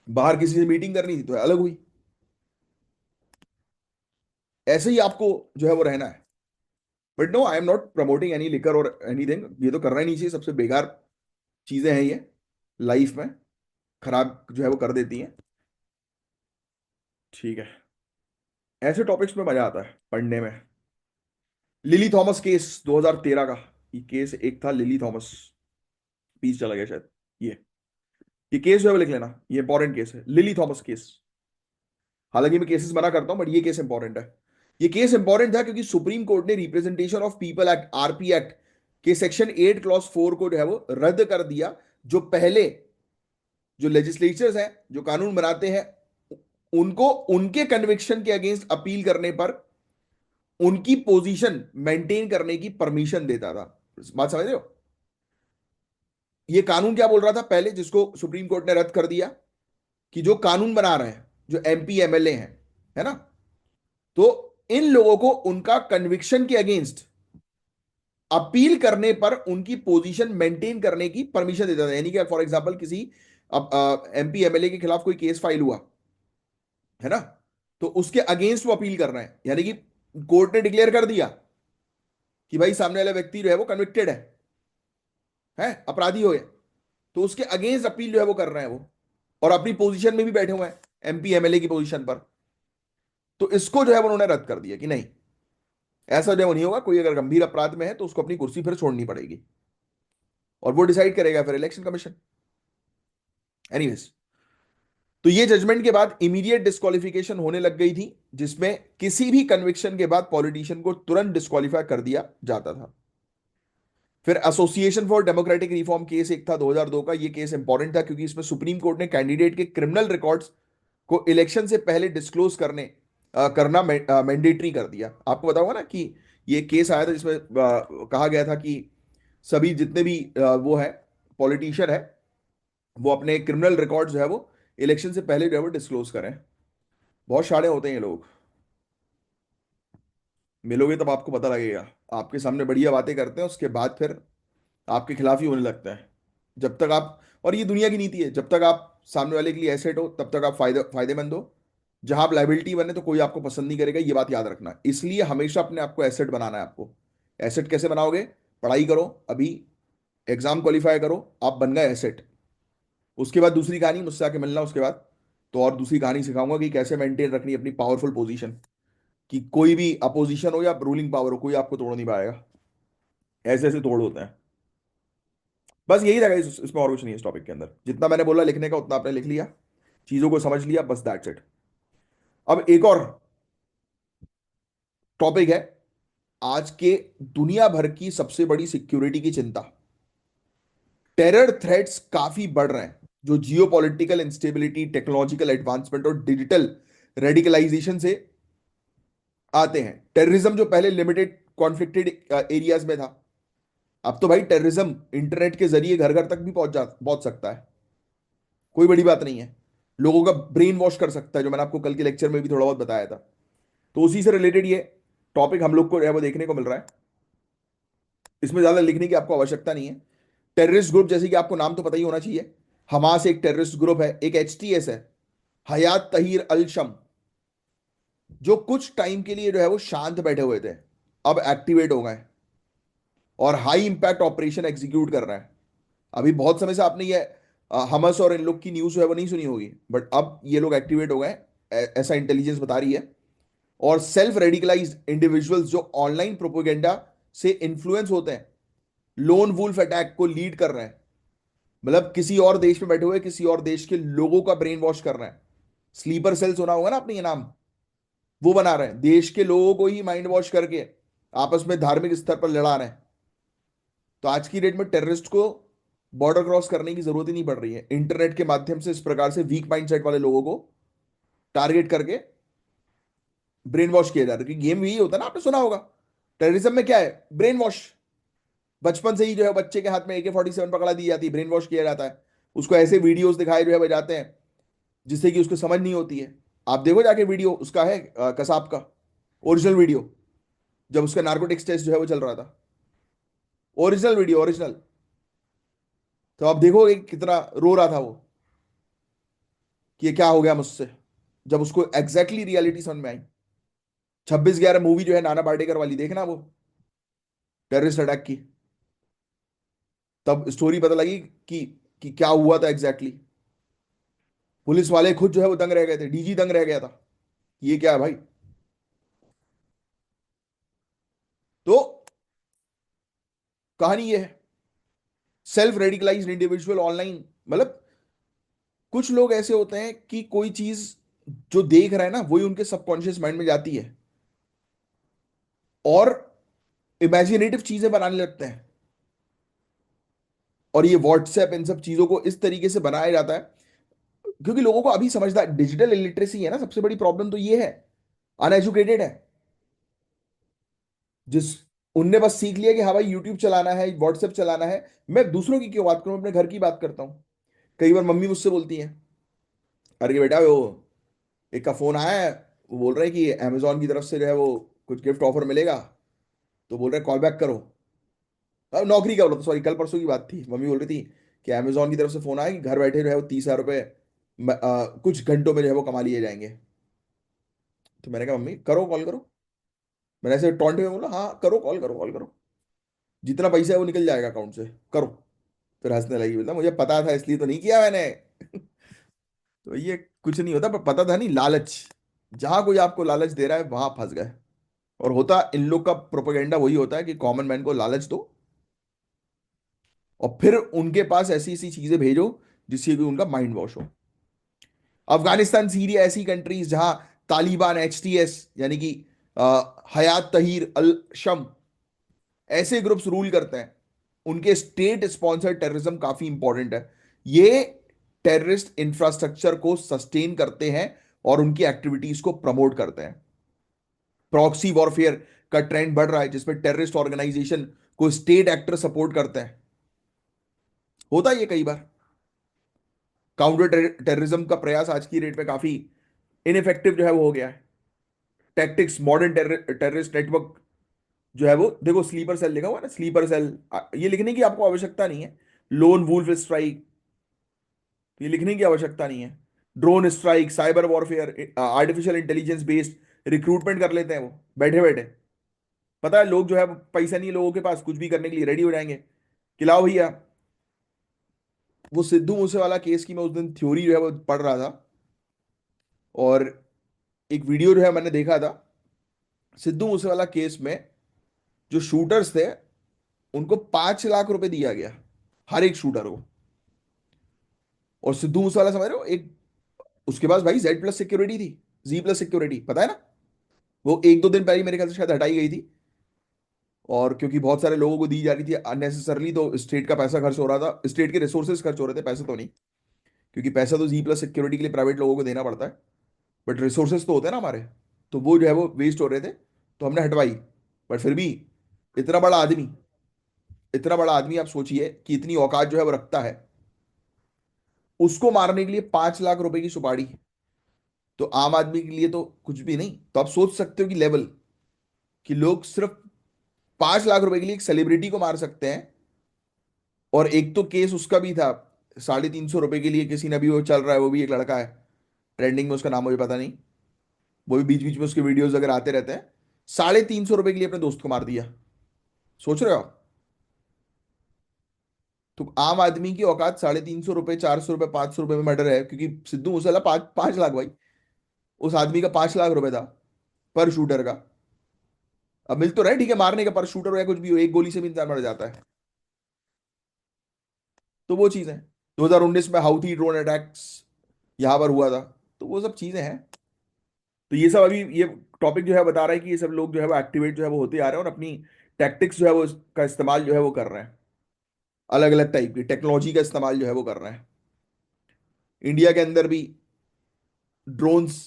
बाहर किसी से मीटिंग करनी थी तो अलग हुई। ऐसे ही आपको जो है वो रहना है। But no, I am not promoting any liquor और एनीथिंग, ये तो करना ही नहीं चाहिए, सबसे बेकार चीजें हैं ये, लाइफ में खराब जो है वो कर देती हैं। ठीक है, ऐसे टॉपिक्स में मजा आता है पढ़ने में। लिली थॉमस केस 2013 का, ये केस एक था लिली थॉमस, पीस चला गया शायद। ये ये केस जो है वो लिख लेना, ये इंपॉर्टेंट केस है, लिली थॉमस केस। हालांकि मैं केसेस मना करता हूं, बट ये केस इंपॉर्टेंट है। ये केस इंपॉर्टेंट था क्योंकि सुप्रीम कोर्ट ने representation of people act, RP act के सेक्शन 8 क्लॉज 4 को जो है वो रद्द कर दिया। जो पहले जो लेजिस्लेचर्स हैं, जो कानून बनाते हैं, उनको उनके कन्विक्शन के अगेंस्ट अपील करने पर उनकी पोजीशन मेंटेन करने की परमिशन देता था। बात समझ रहे हो? ये कानून क्या बोल रहा था पहले, जिसको सुप्रीम कोर्ट ने रद्द कर दिया, कि जो कानून बना रहे हैं, जो एमपी एमएलए हैं, है ना, तो इन लोगों को उनका कन्विक्शन के अगेंस्ट अपील करने पर उनकी पोजीशन मेंटेन करने की परमिशन देता था। यानी कि फॉर एग्जांपल किसी अब एमपी एमएलए के खिलाफ कोई केस फाइल हुआ, है ना, तो उसके अगेंस्ट वो अपील कर रहे हैं, यानी कि कोर्ट ने डिक्लेयर कर दिया कि भाई सामने वाला व्यक्ति जो है वो कन्विक्टेड है अपराधी हो गया, तो उसके अगेंस्ट अपील जो है वो कर रहे हैं वो, और अपनी पोजीशन में भी बैठे हुए हैं, एमपी एमएलए की पोजीशन पर। तो इसको जो है उन्होंने रद्द कर दिया कि नहीं, ऐसा जो नहीं होगा। कोई अगर गंभीर अपराध में है तो उसको अपनी कुर्सी फिर छोड़नी पड़ेगी, और वो डिसाइड करेगा फिर इलेक्शन कमीशन। एनीवेज, तो ये जजमेंट के बाद इमीडिएट डिस्क्वालिफिकेशन होने लग गई थी, जिसमें किसी भी कन्विक्शन के बाद पॉलिटिशियन को तुरंत डिस्क्वालीफाई कर दिया जाता था। फिर association for democratic reform case एक था 2002 का। ये केस इंपॉर्टेंट था क्योंकि इसमें सुप्रीम कोर्ट ने कैंडिडेट के क्रिमिनल रिकॉर्ड्स को इलेक्शन से पहले डिस्क्लोज करना मैंडेटरी कर दिया। आपको बताऊंगा ना कि ये केस आया था जिसमें कहा गया था कि सभी जितने भी वो है पॉलिटिशियन है, वो अपने क्रिमिनल रिकॉर्ड जो है वो इलेक्शन से पहले जो है वो डिस्क्लोज करें। बहुत शाणे होते हैं ये लोग। मिलोगे तब आपको पता लगेगा। आपके सामने बढ़िया बातें करते हैं, उसके बाद फिर आपके खिलाफ ही होने लगता है। जब तक आप, और ये दुनिया की नीति है, जब तक आप सामने वाले के लिए एसेट हो तब तक आप फायदेमंद हो। जहां आप लाइबिलिटी बने तो कोई आपको पसंद नहीं करेगा, ये बात याद रखना। इसलिए हमेशा अपने आप को एसेट बनाना है आपको। एसेट कैसे बनाओगे? पढ़ाई करो, अभी एग्जाम क्वालिफाई करो, आप बन गए एसेट। उसके बाद दूसरी कहानी मुझसे आके मिलना उसके बाद, तो और दूसरी कहानी सिखाऊंगा कि कैसे मेंटेन रखनी है अपनी पावरफुल पोजीशन, कि कोई भी अपोजिशन हो या रूलिंग पावर हो, कोई आपको तोड़ नहीं पाएगा। ऐसे ऐसे तोड़ होते हैं। बस यही था guys, इसमें और कुछ नहीं है। इस टॉपिक के अंदर जितना मैंने बोला लिखने का उतना आपने लिख लिया, चीजों को समझ लिया, बस दैट्स इट। अब एक और टॉपिक है, आज के दुनिया भर की सबसे बड़ी सिक्योरिटी की चिंता। टेरर थ्रेट्स काफी बढ़ रहे हैं, जो जियो पॉलिटिकल इंस्टेबिलिटी, टेक्नोलॉजिकल एडवांसमेंट और डिजिटल रेडिकलाइजेशन से आते हैं। टेररिज्म जो पहले लिमिटेड कॉन्फ्लिक्टेड एरियाज में था, अब तो भाई टेररिज्म इंटरनेट के जरिए घर घर तक भी पहुंच सकता है। कोई बड़ी बात नहीं है। लोगों का ब्रेन वॉश कर सकता है, जो मैंने आपको कल के लेक्चर में भी थोड़ा बहुत बताया था। तो उसी से रिलेटेड ये टॉपिक हम लोग को जो है वो देखने को मिल रहा है। इसमें ज्यादा लिखने की आपको आवश्यकता नहीं है। टेररिस्ट ग्रुप, जैसे कि आपको नाम तो पता ही होना चाहिए, हमास एक टेररिस्ट ग्रुप है। एक एचटीएस है, हयात तहीर अल शम, जो कुछ टाइम के लिए जो है वो शांत बैठे हुए थे, अब एक्टिवेट हो गए और हाई इंपैक्ट ऑपरेशन एग्जीक्यूट कर रहे हैं। अभी बहुत समय से आपने ये हमस और इन लोग की न्यूज जो है वो नहीं सुनी होगी, बट अब ये लोग एक्टिवेट हो गए, ऐसा इंटेलिजेंस बता रही है। और सेल्फ रेडिकलाइज्ड इंडिविजुअल्स जो ऑनलाइन प्रोपोगेंडा से इन्फ्लुएंस होते हैं, लोन वुल्फ अटैक को लीड कर रहे हैं। मतलब किसी और देश में बैठे हुए किसी और देश के लोगों का ब्रेन वॉश कर रहे हैं। स्लीपर सेल सुना होगा ना आपने ये नाम, वो बना रहे हैं, देश के लोगों को ही माइंड वॉश करके आपस में धार्मिक स्तर पर लड़ा रहे हैं। तो आज की डेट में टेररिस्ट को बॉर्डर क्रॉस करने की जरूरत ही नहीं पड़ रही है। इंटरनेट के माध्यम से इस प्रकार से वीक माइंडसेट वाले लोगों को टारगेट करके ब्रेन वॉश किया जाता है। क्योंकि गेम यही होता है ना, आपने सुना होगा टेररिज्म में क्या है, ब्रेन वॉश। बचपन से ही जो है बच्चे के हाथ में AK-47 पकड़ा दी जाती है, ब्रेन वॉश किया जाता है। उसको ऐसे वीडियोस दिखाए जो है बजाते हैं जिससे कि उसको समझ नहीं होती है। आप देखो जाके वीडियो उसका है, कसाब का ओरिजिनल वीडियो, जब उसका नार्कोटिक्स टेस्ट जो है वो चल रहा था। Original video, original. तो आप देखोगे कि कितना रो रहा था वो, कि ये क्या हो गया मुझसे, जब उसको एग्जैक्टली रियलिटी समझ में आई। 26/11 मूवी जो है नाना पाटेकर वाली, देखना वो टेररिस्ट अटैक की, तब स्टोरी पता लगी कि कि क्या हुआ था एग्जैक्टली। पुलिस वाले खुद जो है वो दंग रह गए थे, डीजी दंग रह गया था कि ये क्या है भाई। तो कहानी ये है, सेल्फ रेडिकलाइज्ड इंडिविजुअल ऑनलाइन। मतलब कुछ लोग ऐसे होते हैं कि कोई चीज जो देख रहे हैं ना वही उनके सबकॉन्शियस माइंड में जाती है और इमेजिनेटिव चीजें बनाने लगते हैं। और ये व्हाट्सएप इन सब चीजों को इस तरीके से बनाया जाता है क्योंकि लोगों को अभी समझदार, डिजिटल इलिटरेसी है ना सबसे बड़ी प्रॉब्लम, तो ये है अनएजुकेटेड है। जिस उनने बस सीख लिया कि हाँ भाई यूट्यूब चलाना है, व्हाट्सएप चलाना है। मैं दूसरों की क्यों बात करूं, अपने घर की बात करता हूं। कई बार मम्मी मुझसे बोलती हैं, अरे बेटा वो एक का फोन आया है, वो बोल रहे हैं कि अमेजोन की तरफ से जो है वो कुछ गिफ्ट ऑफर मिलेगा, तो बोल रहे हैं कॉल बैक करो। अब नौकरी का बोला था, सॉरी, कल परसों की बात थी। मम्मी बोल रही थी कि अमेजोन की तरफ से फोन आया कि घर बैठे जो है वो 30,000 रुपये कुछ घंटों में जो है वो कमा लिए जाएंगे। तो मैंने कहा मम्मी करो, कॉल करो। मैंने ऐसे टॉन्ट में बोला, हाँ करो, कॉल करो, कॉल करो, जितना पैसा है वो निकल जाएगा अकाउंट से, करो। फिर हंसने लगी, बोलता मुझे पता था इसलिए तो नहीं किया मैंने। तो ये कुछ नहीं होता, पर पता था नहीं, लालच। जहां कोई आपको लालच दे रहा है वहां फंस गए। और होता इन लोग का प्रोपेगेंडा वही होता है कि कॉमन मैन को लालच दो और फिर उनके पास ऐसी ऐसी चीजें भेजो जिससे कि उनका माइंड वॉश हो। अफगानिस्तान, सीरिया ऐसी कंट्रीज जहां तालिबान, एचटीएस यानी कि हयात तहीर अल शम, ऐसे ग्रुप्स रूल करते हैं, उनके स्टेट स्पॉन्सर्ड टेररिज्म काफी इंपॉर्टेंट है। ये टेररिस्ट इंफ्रास्ट्रक्चर को सस्टेन करते हैं और उनकी एक्टिविटीज को प्रमोट करते हैं। प्रॉक्सी वॉरफेयर का ट्रेंड बढ़ रहा है जिसमें टेररिस्ट ऑर्गेनाइजेशन को स्टेट एक्टर सपोर्ट करते हैं। होता है ये कई बार। काउंटर टेररिज्म का प्रयास आज की डेट में काफी इनइफेक्टिव जो है वो हो गया है। टैक्टिक्स, मॉडर्न टेररिस्ट नेटवर्क जो है वो, देखो स्लीपर सेल लिखा हुआ है ना, स्लीपर सेल, ये लिखने की आपको आवश्यकता नहीं है। लोन वुल्फ स्ट्राइक, ये लिखने की आवश्यकता नहीं है। Drone strike, cyber warfare, artificial intelligence based recruitment कर लेते हैं वो बैठे बैठे। पता है लोग जो है पैसा नहीं है लोगों के पास, कुछ भी करने के लिए रेडी हो जाएंगे कि लाओ भैया। वो सिद्धू मूसेवाला केस की मैं उस दिन थ्योरी जो है वो पढ़ रहा था, और एक वीडियो जो है मैंने देखा था। सिद्धू मूसेवाला केस में जो शूटर्स थे उनको 5 लाख रुपए दिया गया, हर एक शूटर को। और सिद्धू मूसेवाला समझ रहे हो, एक उसके पास भाई जेड प्लस सिक्योरिटी थी, जी प्लस सिक्योरिटी, पता है ना। वो एक दो दिन पहले मेरे ख्याल से शायद हटाई गई थी, और क्योंकि बहुत सारे लोगों को दी जा रही थी अननेसेसरली, तो स्टेट का पैसा खर्च हो रहा था, स्टेट के रिसोर्सेज खर्च हो रहे थे, पैसे तो नहीं। क्योंकि पैसा तो जी प्लस सिक्योरिटी के लिए प्राइवेट लोगों को देना पड़ता है, बट रिसोर्सेज तो होते हैं ना हमारे। तो वो जो है वो वेस्ट हो रहे थे, तो हमने हटवाई। बट फिर भी इतना बड़ा आदमी, इतना बड़ा आदमी आप सोचिए कि इतनी औकात जो है वो रखता है, उसको मारने के लिए 5 लाख रुपए की सुपारी, तो आम आदमी के लिए तो कुछ भी नहीं। तो आप सोच सकते हो कि लेवल, कि लोग सिर्फ 5 लाख रुपए के लिए एक सेलिब्रिटी को मार सकते हैं। और एक तो केस उसका भी था, 350 रुपए के लिए किसी ने भी, वो चल रहा है, वो भी एक लड़का है ट्रेंडिंग में, उसका नाम मुझे पता नहीं, वो भी बीच बीच में उसके वीडियोस अगर आते रहते हैं। 350 रुपए के लिए अपने दोस्त को मार दिया, सोच रहे हो आप। तो आम आदमी की औकात 350 रुपए, 400 रुपए, 500 रुपए में मर्डर है, क्योंकि सिद्धू मूसेवाला 5 5 लाख भाई, उस आदमी का 5 लाख रुपए था पर शूटर का। अब मिल तो रहे ठीक है, मारने का, पर शूटर हो या कुछ भी हो, एक गोली से भी इंसान मर जाता है। तो वो चीज है। 2019 में हाउथी ड्रोन अटैक्स यहां पर हुआ था, तो वो सब चीजें हैं। तो ये सब अभी ये टॉपिक जो है बता रहा है कि ये सब लोग जो है वो एक्टिवेट जो है वो होते आ रहे हैं, और अपनी टैक्टिक्स जो है वो का इस्तेमाल जो है वो कर रहे हैं। अलग अलग टाइप की टेक्नोलॉजी का इस्तेमाल जो है वो कर रहे हैं। इंडिया के अंदर भी ड्रोन्स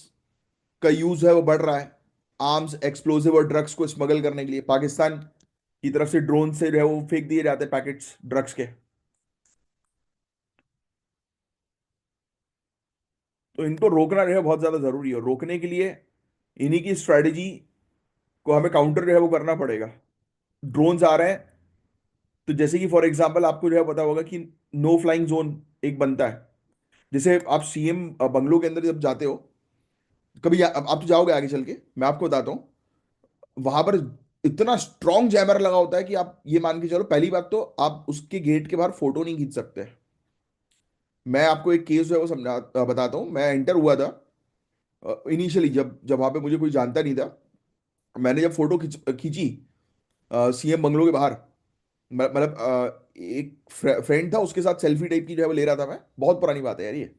का यूज है वो बढ़ रहा है, आर्म्स, एक्सप्लोसिव और ड्रग्स को स्मगल करने के लिए। पाकिस्तान की तरफ से ड्रोन से जो है वो फेंक दिए जाते हैं पैकेट्स ड्रग्स के। तो इनको रोकना जो है बहुत ज्यादा जरूरी है, और रोकने के लिए इन्हीं की स्ट्रेटेजी को हमें काउंटर जो है वो करना पड़ेगा। ड्रोन्स आ रहे हैं, तो जैसे कि फॉर एग्जांपल आपको जो है पता होगा कि नो फ्लाइंग जोन एक बनता है। जैसे आप सीएम बंगलों के अंदर जब जाते हो कभी, आप तो जाओगे आगे चल के, मैं आपको बताता हूँ। वहां पर इतना स्ट्रॉन्ग जैमर लगा होता है कि आप ये मान के चलो, पहली बात तो आप उसके गेट के बाहर फोटो नहीं खींच सकते। मैं आपको एक केस जो है वो बताता हूँ। मैं एंटर हुआ था इनिशियली, जब जब वहां पे मुझे कोई जानता नहीं था। मैंने जब फोटो खींची सीएम बंगलों के बाहर, मतलब एक फ्रेंड था, उसके साथ सेल्फी टाइप की जो है वो ले रहा था मैं। बहुत पुरानी बात है यार ये,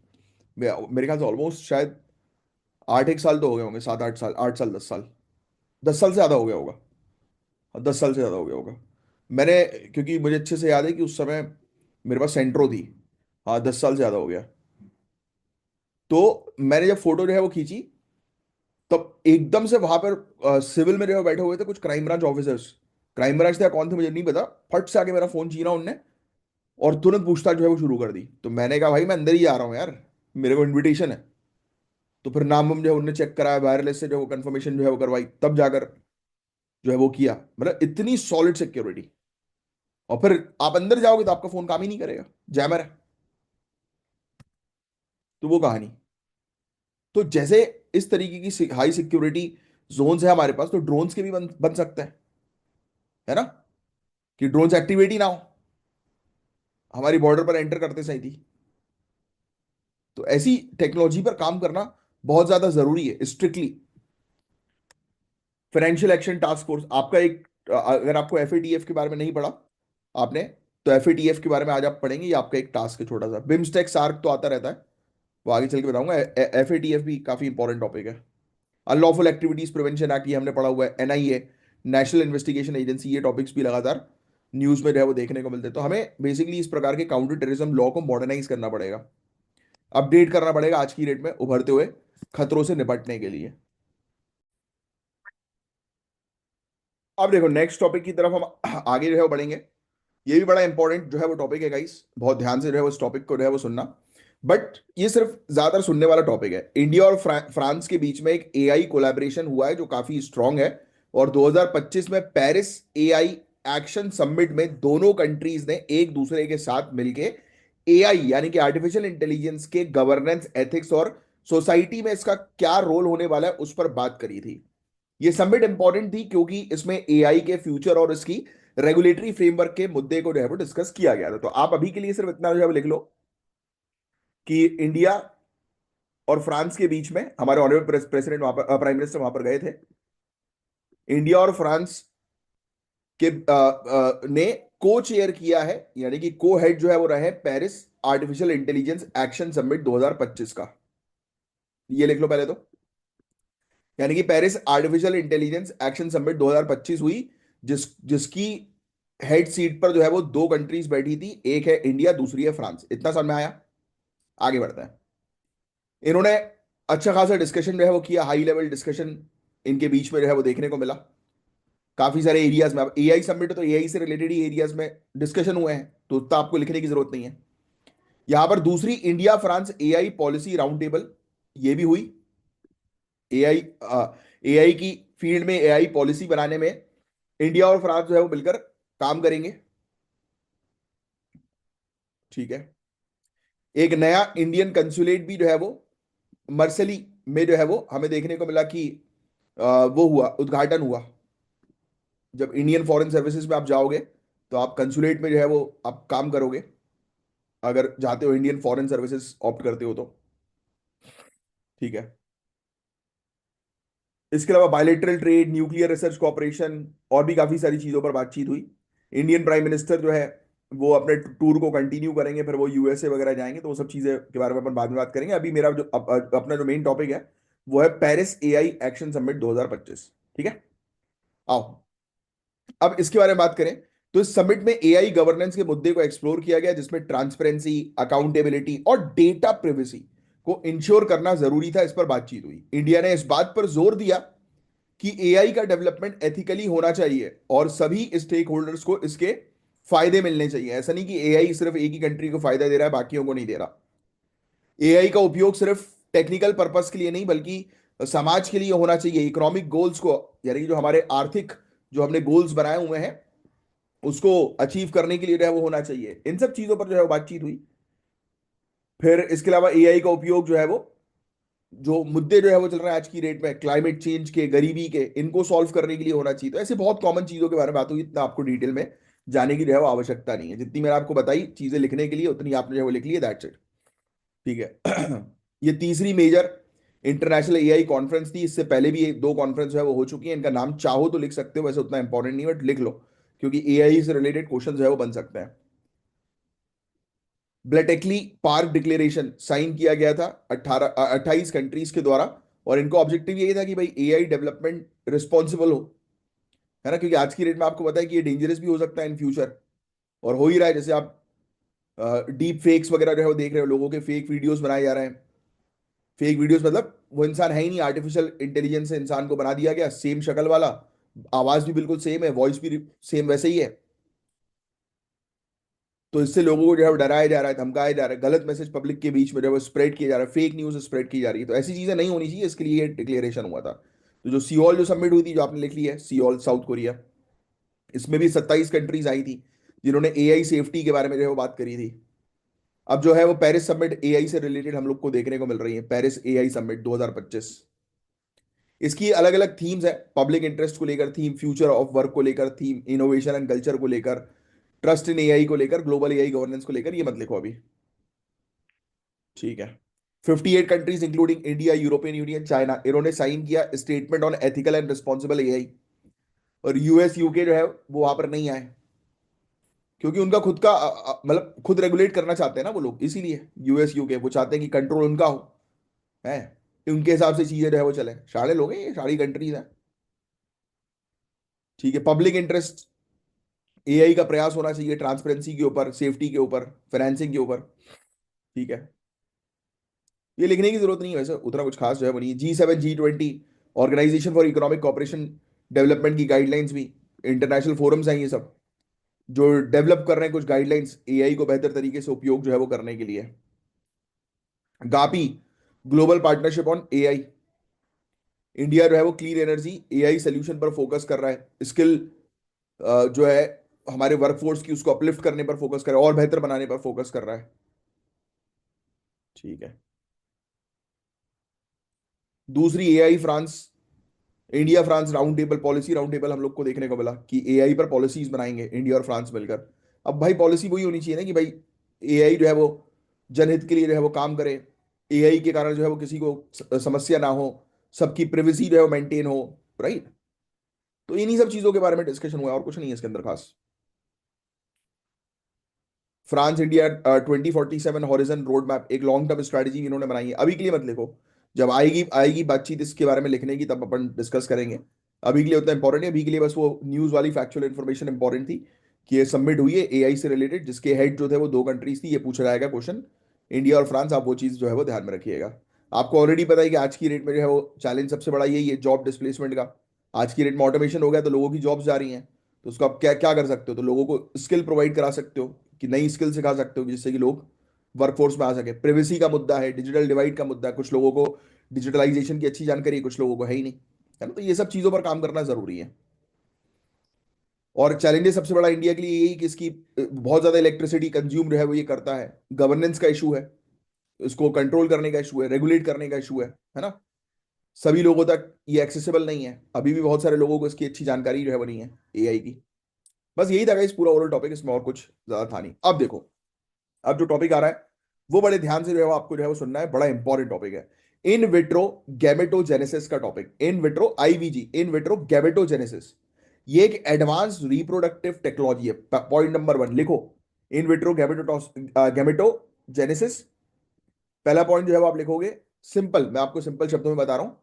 मेरे ख्याल से ऑलमोस्ट शायद 8 एक साल तो हो गए होंगे, 7 8 साल, 8 साल, 10 साल, 10 साल से ज्यादा हो गया होगा। 10 साल से ज्यादा हो गया होगा। मैंने, क्योंकि मुझे अच्छे से याद है कि उस समय मेरे पास सेंट्रो थी। हाँ, 10 साल से ज्यादा हो गया। तो मैंने जब फोटो जो है वो खींची, तब एकदम से वहां पर सिविल में जो है बैठे हुए थे कुछ crime branch officers. Crime branch थे या कौन थे मुझे नहीं पता। फट से आके मेरा फोन छीना उनने, और तुरंत पूछताछ जो है वो शुरू कर दी। तो मैंने कहा भाई मैं अंदर ही आ रहा हूँ यार, मेरे को इनविटेशन है। तो फिर नाम वाम जो है उनने चेक कराया, वायरलेस से जो वो कंफर्मेशन जो है वो करवाई, तब जाकर जो है वो किया। मतलब इतनी सॉलिड सिक्योरिटी। और फिर आप अंदर जाओगे तो आपका फोन काम ही नहीं करेगा, जैमर है। तो वो कहानी। तो जैसे इस तरीके की हाई सिक्योरिटी जोन्स है हमारे पास, तो ड्रोन्स के भी बन सकते हैं, है ना। कि ड्रोन्स एक्टिवेट ही ना हो हमारी बॉर्डर पर एंटर करते सही थी। तो ऐसी टेक्नोलॉजी पर काम करना बहुत ज्यादा जरूरी है, strictly. Financial action task force आपका एक, अगर आपको एफएटीएफ के बारे में नहीं पढ़ा आपने, तो एफएटीएफ के बारे में आज आप पढ़ेंगे। ये आपका एक टास्क है छोटा सा। बिम्स्टेक सार्क तो आता रहता है, वो आगे चल के बताऊंगा। FATF भी काफी इंपॉर्टेंट टॉपिक है। अनलॉफुल एक्टिविटीज प्रिवेंशन एक्ट ये हमने पढ़ा हुआ है। NIA, नेशनल इन्वेस्टिगेशन एजेंसी, ये टॉपिक्स भी लगातार न्यूज में जो है वो देखने को मिलते हैं। तो हमें बेसिकली इस प्रकार के काउंटर टेररिज्म लॉ को मॉडर्नाइज करना पड़ेगा, अपडेट करना पड़ेगा आज की डेट में उभरते हुए खतरों से निपटने के लिए। अब देखो नेक्स्ट टॉपिक की तरफ हम आगे जो है वो बढ़ेंगे। ये भी बड़ा इंपॉर्टेंट जो है वो टॉपिक है गाइस, बहुत ध्यान से जो है वो इस टॉपिक को जो है वो सुनना। बट ये सिर्फ ज्यादातर सुनने वाला टॉपिक है। इंडिया और फ्रांस के बीच में एक AI कोलैबोरेशन हुआ है जो काफी स्ट्रांग है। और 2025 में पेरिस AI एक्शन समिट में दोनों कंट्रीज ने एक दूसरे के साथ मिलके AI यानी कि आर्टिफिशियल इंटेलिजेंस के गवर्नेंस, एथिक्स और सोसाइटी में इसका क्या रोल होने वाला है उस पर बात करी थी। ये समिट इंपॉर्टेंट थी क्योंकि इसमें AI के फ्यूचर और इसकी रेगुलेटरी फ्रेमवर्क के मुद्दे को जो है वो डिस्कस किया गया था। तो आप अभी के लिए सिर्फ इतना जो है वो लिख लो कि इंडिया और फ्रांस के बीच में हमारे ऑनरेबल प्रेसिडेंट वहां पर, प्राइम मिनिस्टर वहां पर गए थे। इंडिया और फ्रांस के ने को चेयर किया है, यानी कि को हेड जो है वो रहे Paris artificial intelligence action summit 2025 का। ये लिख लो पहले तो। यानी कि Paris artificial intelligence action summit 2025 हुई, जिसकी हेड सीट पर जो है वो दो कंट्रीज बैठी थी, एक है इंडिया, दूसरी है फ्रांस। इतना समझ में आया? आगे बढ़ता है। इन्होंने अच्छा खासा डिस्कशन जो है वो किया, हाई लेवल डिस्कशन इनके बीच में जो है वो देखने को मिला। काफी सारे एरियाज में, अब AI समिट है तो AI से रिलेटेड ही एरियाज में डिस्कशन हुए हैं, तो उतना आपको लिखने की जरूरत नहीं है। यहां पर दूसरी India France AI policy round table ये भी हुई। AI AI की फील्ड में AI पॉलिसी बनाने में इंडिया और फ्रांस जो है वो मिलकर काम करेंगे। ठीक है। एक नया इंडियन कंसुलेट भी जो है वो मर्सली में जो है वो हमें देखने को मिला कि वो हुआ, उद्घाटन हुआ। जब इंडियन फॉरेन सर्विसेज में आप जाओगे तो आप कंसुलेट में जो है वो आप काम करोगे, अगर जाते हो इंडियन फॉरेन सर्विसेज ऑप्ट करते हो तो। ठीक है। इसके अलावा bilateral trade, nuclear research cooperation और भी काफी सारी चीजों पर बातचीत हुई। इंडियन प्राइम मिनिस्टर जो है वो अपने टूर को कंटिन्यू करेंगे, फिर वो USA वगैरह जाएंगे, तो वो सब चीजें के बारे में अपन बाद में बात करेंगे। अभी मेरा जो अपना जो मेन टॉपिक है वो है पेरिस AI एक्शन समिट 2025। ठीक है। आओ अब इसके बारे में बात करें। तो इस समिट में AI गवर्नेंस के मुद्दे को एक्सप्लोर किया गया, जिसमें ट्रांसपेरेंसी, अकाउंटेबिलिटी और डेटा प्रिवेसी को इंश्योर करना जरूरी था। इस पर बातचीत हुई। इंडिया ने इस बात पर जोर दिया कि AI का डेवलपमेंट एथिकली होना चाहिए और सभी स्टेक होल्डर्स को इसके फायदे मिलने चाहिए। ऐसा नहीं कि AI सिर्फ एक ही कंट्री को फायदा दे रहा है, बाकियों को नहीं दे रहा। AI का उपयोग सिर्फ टेक्निकल पर्पस के लिए नहीं, बल्कि समाज के लिए होना चाहिए। इकोनॉमिक गोल्स को, यानी कि जो हमारे आर्थिक जो हमने गोल्स बनाए हुए हैं उसको अचीव करने के लिए जो है वो होना चाहिए। इन सब चीजों पर जो है वो बातचीत हुई। फिर इसके अलावा AI का उपयोग जो है वो, जो मुद्दे जो है वो चल रहे हैं आज की डेट में, क्लाइमेट चेंज के, गरीबी के, इनको सॉल्व करने के लिए होना चाहिए। तो ऐसे बहुत कॉमन चीजों के बारे में बात हुई। इतना आपको डिटेल में जाने की जो है वो आवश्यकता नहीं है। जितनी मैंने आपको बताई चीजें लिखने के लिए, उतनी आपने जो है वो लिख ली है, दैट्स इट। ठीक है। ये तीसरी मेजर इंटरनेशनल AI कॉन्फ्रेंस थी। इससे पहले भी एक दो कॉन्फ्रेंस जो है वो हो चुकी है। इनका नाम चाहो तो लिख सकते हो, वैसे उतना इंपॉर्टेंट नहीं, बट लिख लो क्योंकि AI से रिलेटेड क्वेश्चन जो है वो बन सकते हैं। ब्लेटेकली पार्क डिक्लेरेशन साइन किया गया था 28 कंट्रीज के द्वारा। और इनका ऑब्जेक्टिव यही था कि भाई AI डेवलपमेंट रिस्पॉन्सिबल हो, है ना, क्योंकि आज की डेट में आपको पता है कि ये डेंजरस भी हो सकता है इन फ्यूचर, और हो ही रहा है। जैसे आप डीप फेक्स वगैरह जो है वो देख रहे हो, लोगों के फेक वीडियोस बनाए जा रहे हैं। फेक वीडियोस मतलब वो इंसान है ही नहीं, आर्टिफिशियल इंटेलिजेंस से इंसान को बना दिया गया, सेम शक्ल वाला, आवाज भी बिल्कुल सेम है, वॉइस भी सेम वैसे ही है। तो इससे लोगों को जो है वो डराया जा रहा है, धमकाया जा रहा है, गलत मैसेज पब्लिक के बीच में जो है वो स्प्रेड किया जा रहा है, फेक न्यूज स्प्रेड की जा रही है। तो ऐसी चीजें नहीं होनी चाहिए, इसके लिए ये डिक्लेरेशन हुआ था। तो जो सियोल जो सबमिट हुई थी, जो आपने लिख ली है, सियोल साउथ कोरिया, इसमें भी 27 कंट्रीज आई थी जिन्होंने AI सेफ्टी के बारे में जो है वो बात करी थी। अब जो है वो पेरिस समिट AI से रिलेटेड हम लोग को देखने को मिल रही है, पेरिस AI समिट 2025। इसकी अलग अलग थीम्स है। पब्लिक इंटरेस्ट को लेकर थीम, फ्यूचर ऑफ वर्क को लेकर थीम, इनोवेशन एंड कल्चर को लेकर, ट्रस्ट इन AI को लेकर, ग्लोबल AI गवर्नेंस को लेकर। ये मत लिखो अभी। ठीक है। 58 countries including India, European union, China, इन्होंने साइन किया statement on ethical and responsible AI। और US UK जो है वो वहां पर नहीं आए, क्योंकि उनका खुद का मतलब खुद रेगुलेट करना चाहते हैं ना वो लोग, इसीलिए यूएस यूके वो चाहते हैं कि कंट्रोल उनका हो, है, उनके हिसाब से चीजें जो है वो चले। सारे लोग हैं ये, सारी कंट्रीज हैं। ठीक है, पब्लिक इंटरेस्ट, एआई का प्रयास होना चाहिए ट्रांसपेरेंसी के ऊपर, सेफ्टी के ऊपर, फाइनेंसिंग के ऊपर। ठीक है, ये लिखने की जरूरत नहीं है वैसे, उतना कुछ खास जो है वो नहीं है। G7 G20 organisation for economic cooperation development की गाइडलाइंस भी, इंटरनेशनल फोरम्स हैं ये सब, जो डेवलप कर रहे हैं कुछ गाइडलाइंस एआई को बेहतर तरीके से उपयोग जो है वो करने के लिए। GPAI, global partnership on AI, India जो है वो क्लीन एनर्जी एआई सोल्यूशन पर फोकस कर रहा है, स्किल जो है हमारे वर्कफोर्स की उसको अपलिफ्ट करने पर फोकस कर रहा है और बेहतर बनाने पर फोकस कर रहा है। ठीक है, दूसरी AI France, India France round table, policy round table हम लोग को देखने को मिला कि एआई पर पॉलिसीज बनाएंगे इंडिया और फ्रांस मिलकर। अब भाई पॉलिसी वही होनी चाहिए ना कि भाई एआई जो है वो जनहित के लिए जो है वो काम करे, एआई के कारण जो है वो किसी को समस्या ना हो, सबकी प्रिवेसी जो है वो मेंटेन हो, राइट। तो इन्हीं सब चीजों के बारे में डिस्कशन हुआ और कुछ नहीं है इसके अंदर खास। France India 2047 horizon road map, एक लॉन्ग टर्म स्ट्रेटेजी इन्होंने बनाई है, अभी के लिए मत लिखो, जब आएगी आएगी बातचीत इसके बारे में लिखने की तब अपन डिस्कस करेंगे। अभी के लिए उतना इंपॉर्टेंट है, अभी के लिए बस वो न्यूज वाली फैक्चुअल इन्फॉर्मेशन इंपॉर्टेंट थी कि ये सबमिट हुई है एआई से रिलेटेड, जिसके हेड जो थे वो दो कंट्रीज थी, ये पूछा जाएगा क्वेश्चन, इंडिया और फ्रांस, आप वो चीज जो है वो ध्यान में रखिएगा। आपको ऑलरेडी पता है कि आज की रेट में जो है वो चैलेंज सबसे बड़ा यही है, जॉब डिस्प्लेसमेंट का। आज की रेट में ऑटोमेशन हो गया तो लोगों की जॉब्स जा रही हैं, तो उसको आप क्या क्या कर सकते हो, तो लोगों को स्किल प्रोवाइड करा सकते हो, कि नई स्किल सिखा सकते हो जिससे कि लोग वर्कफोर्स में आ सके। प्रिवेसी का मुद्दा है, डिजिटल डिवाइड का मुद्दा है, कुछ लोगों को डिजिटलाइजेशन की अच्छी जानकारी है, कुछ लोगों को है ही नहीं, है ना, तो ये सब चीजों पर काम करना जरूरी है। और चैलेंजेस सबसे बड़ा इंडिया के लिए यही कि इसकी बहुत ज्यादा इलेक्ट्रिसिटी कंज्यूम जो है वो ये करता है, गवर्नेंस का इशू है, इसको कंट्रोल करने का इशू है, रेगुलेट करने का इशू है ना। सभी लोगों तक ये एक्सेसिबल नहीं है, अभी भी बहुत सारे लोगों को इसकी अच्छी जानकारी जो है वो नहीं है एआई की। बस यही था इस पूरा ओवरऑल टॉपिक, इसमें और कुछ ज्यादा था नहीं। अब देखो, अब जो टॉपिक आ रहा है वो बड़े ध्यान से जो है वो आपको जो है वो सुनना है, बड़ा इंपॉर्टेंट टॉपिक है। इन विट्रो गैमेटोजेनेसिस का topic, in vitro IVG, in vitro gametogenesis, ये एक एडवांस रिप्रोडक्टिव टेक्नोलॉजी है। पॉइंट नंबर 1 लिखो, इन विट्रो गैमेटोजेनेसिस। पहला पॉइंट जो है वो आप लिखोगे, सिंपल, मैं आपको सिंपल शब्दों में बता रहा हूं,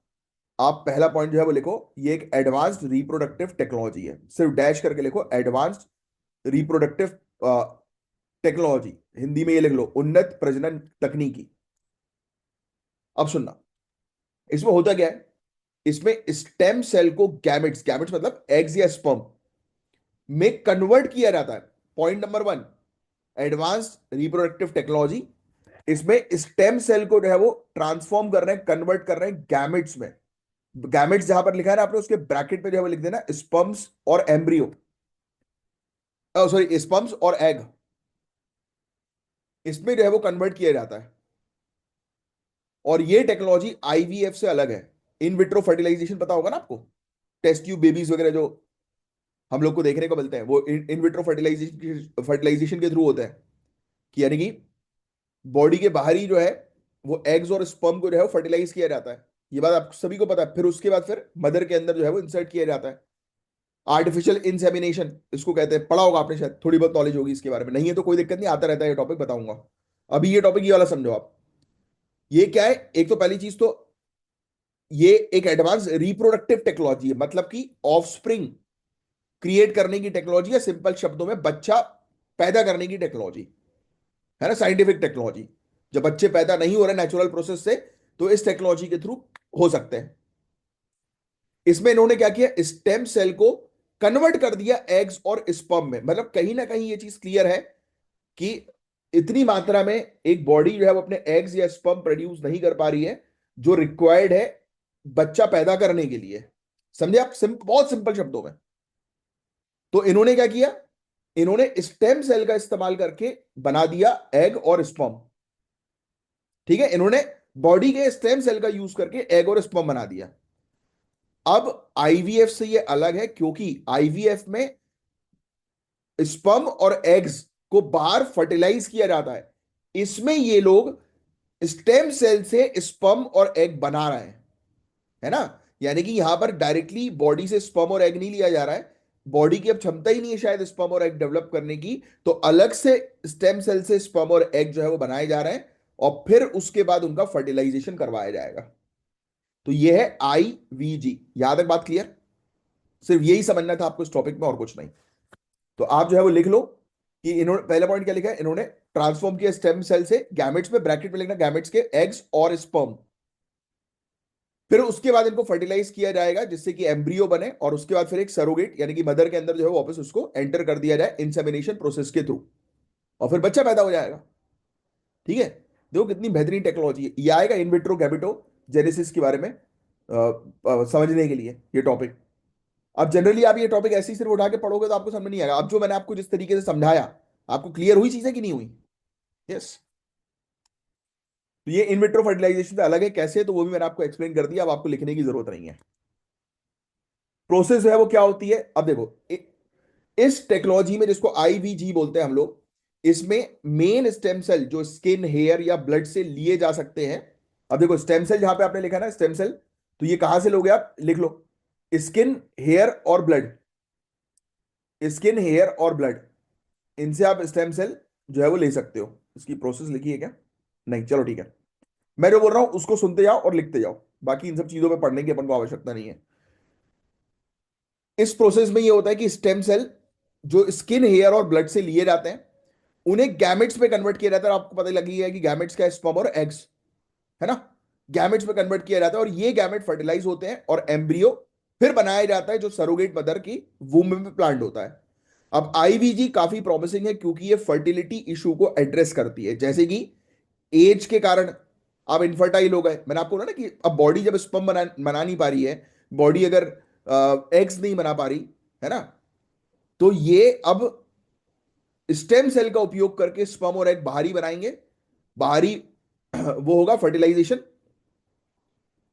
आप पहला पॉइंट जो है वो लिखो, ये एक एडवांस्ड रिप्रोडक्टिव टेक्नोलॉजी है, सिर्फ डैश करके लिखो, एडवांस्ड रिप्रोडक्टिव टेक्नोलॉजी, हिंदी में ये लिख लो, उन्नत प्रजनन तकनीकी। अब सुनना, इसमें होता क्या है, इसमें स्टेम सेल को गैमेट्स, गैमेट्स मतलब एग्स या स्पर्म में कन्वर्ट किया जाता है। Point number 1, advanced reproductive technology, इसमें स्टेम सेल को जो है वो ट्रांसफॉर्म कर रहे हैं, कन्वर्ट कर रहे हैं गैमेट्स में। गैमेट्स जहां पर लिखा है ना आपने, उसके ब्रैकेट पे जो है वो लिख देना स्पर्म्स और एम्ब्रियो, सॉरी स्पर्म्स और एग, इसमें जो है वो कन्वर्ट किया जाता है। और ये टेक्नोलॉजी आईवीएफ से अलग है। इन विट्रो फर्टिलाइजेशन पता होगा ना आपको, टेस्ट ट्यूब बेबीज वगैरह जो हम लोग को देखने को मिलते हैं, वो इन विट्रो फर्टिलाइजेशन फर्टिलाइजेशन के थ्रू होता है, कि यानी कि बॉडी के बाहरी जो है वो एग्स और स्पर्म को जो है वो फर्टिलाइज किया जाता है। ये बात आप सभी को पता है। फिर उसके बाद फिर मदर के अंदर जो है वो इंसर्ट किया जाता है, आर्टिफिशियल इंसेमिनेशन इसको कहते हैं। पढ़ा होगा आपने शायद, थोड़ी बहुत नॉलेज होगी इसके बारे में, नहीं है तो कोई दिक्कत नहीं, आता रहता है ये टॉपिक, बताऊंगा। अभी ये टॉपिक ये वाला समझो आप, ये क्या है, एक तो पहली चीज तो ये एक एडवांस रिप्रोडक्टिव टेक्नोलॉजी है, मतलब कि ऑफस्प्रिंग क्रिएट करने की टेक्नोलॉजी है, सिंपल शब्दों में बच्चा पैदा करने की टेक्नोलॉजी, है ना, साइंटिफिक टेक्नोलॉजी। जब बच्चे पैदा नहीं हो रहे नेचुरल प्रोसेस से, तो इस टेक्नोलॉजी के थ्रू हो सकते हैं। इसमें इन्होंने क्या किया, स्टेम सेल को कन्वर्ट कर दिया एग्स और स्पर्म में, मतलब कहीं ना कहीं ये चीज क्लियर है कि इतनी मात्रा में एक बॉडी जो है वो अपने एग्स या स्पर्म प्रोड्यूस नहीं कर पा रही है जो रिक्वायर्ड है बच्चा पैदा करने के लिए। समझे आप, बहुत सिंपल शब्दों में। तो इन्होंने क्या किया, इन्होंने स्टेम सेल का इस्तेमाल करके बना दिया एग और स्पर्म। ठीक है, इन्होंने बॉडी के स्टेम सेल का यूज करके एग और स्पर्म बना दिया। अब आईवीएफ से ये अलग है, क्योंकि आईवीएफ में स्पर्म और एग्स को बाहर फर्टिलाइज किया जाता है, इसमें ये लोग स्टेम सेल से स्पर्म और एग बना रहे हैं, है ना। यानी कि यहां पर डायरेक्टली बॉडी से स्पर्म और एग नहीं लिया जा रहा है, बॉडी की अब क्षमता ही नहीं है शायद स्पर्म और एग डेवलप करने की, तो अलग से स्टेम सेल से स्पर्म और एग जो है वो बनाए जा रहे हैं, और फिर उसके बाद उनका फर्टिलाइजेशन करवाया जाएगा। तो ये है आईवीजी। याद है बात? क्लियर? सिर्फ यही समझना था आपको इस टॉपिक में, और कुछ नहीं। तो आप जो है वो लिख लो कि इन्होंने पहला पॉइंट क्या लिखा है, इन्होंने ट्रांसफॉर्म किया स्टेम सेल से गैमेट्स में, ब्रैकेट में लिखना गैमेट्स के एग्स और स्पर्म, फिर उसके बाद इनको फर्टिलाइज किया जाएगा जिससे कि एम्ब्रियो बने, और उसके बाद फिर एक सरोगेट यानी कि मदर के अंदर जो है वापस उसको एंटर कर दिया जाए इंसेमिनेशन प्रोसेस के थ्रू, और फिर बच्चा पैदा हो जाएगा। ठीक है? देखो कितनी बेहतरीन टेक्नोलॉजी है। ये आएगा इन विट्रो गैमेटो जेनेसिस के बारे में समझने के लिए ये टॉपिक। अब जनरली आप ये टॉपिक ऐसे ही सिर्फ उठा के पढ़ोगे तो आपको समझ नहीं आएगा। अब जो मैंने आपको जिस तरीके से समझाया, आपको क्लियर हुई चीजें कि नहीं हुई? यस। तो ये इन विट्रो फर्टिलाइजेशन से अलग है, कैसे, तो वो भी मैंने आपको एक्सप्लेन कर दिया, अब आपको लिखने की जरूरत नहीं है। प्रोसेस जो है वो क्या होती है, अब देखो इस टेक्नोलॉजी में जिसको आईवीजी बोलते हैं हम लोग, इसमें मेन स्टेम सेल जो स्किन, हेयर या ब्लड से लिए जा सकते हैं। अब देखो स्टेम सेल जहां पे आपने लिखा ना स्टेम सेल, तो ये कहां से लोगे आप? लिख लो स्किन, हेयर और ब्लड। स्किन, हेयर और ब्लड, इनसे आप स्टेम सेल जो है वो ले सकते हो। इसकी प्रोसेस लिखी है क्या? नहीं, चलो ठीक है। मैं जो बोल रहा हूं उसको सुनते जाओ और लिखते जाओ, बाकी इन सब चीजों पे पढ़ने की अपन को आवश्यकता नहीं है। इस प्रोसेस में ये होता है कि स्टेम सेल जो स्किन, हेयर और ब्लड से लिए जाते हैं, उन्हें गैमेट्स में कन्वर्ट किया जाता है। आपको पता लगी है कि गैमेट्स क्या है? स्पर्म और एग्स, है ना? गैमेट्स में कन्वर्ट किया जाता है, और ये गैमेट फर्टिलाइज होते हैं, और एम्ब्रियो फिर बनाया जाता है जो सरोगेट मदर की वूम्ब में प्लांट होता है। अब आईवीजी काफी प्रॉमिसिंग है क्योंकि ये फर्टिलिटी इशू को एड्रेस करती है, जैसे कि एज के कारण आप इनफर्टाइल हो गए। मैंने आपको बोला ना कि अब बॉडी जब स्पर्म बना नहीं पा रही है, बॉडी अगर एग्स नहीं बना पा रही है ना, तो ये अब स्टेम सेल का उपयोग करके स्पर्म और एग बाहरी बनाएंगे। बाहरी वो होगा फर्टिलाइजेशन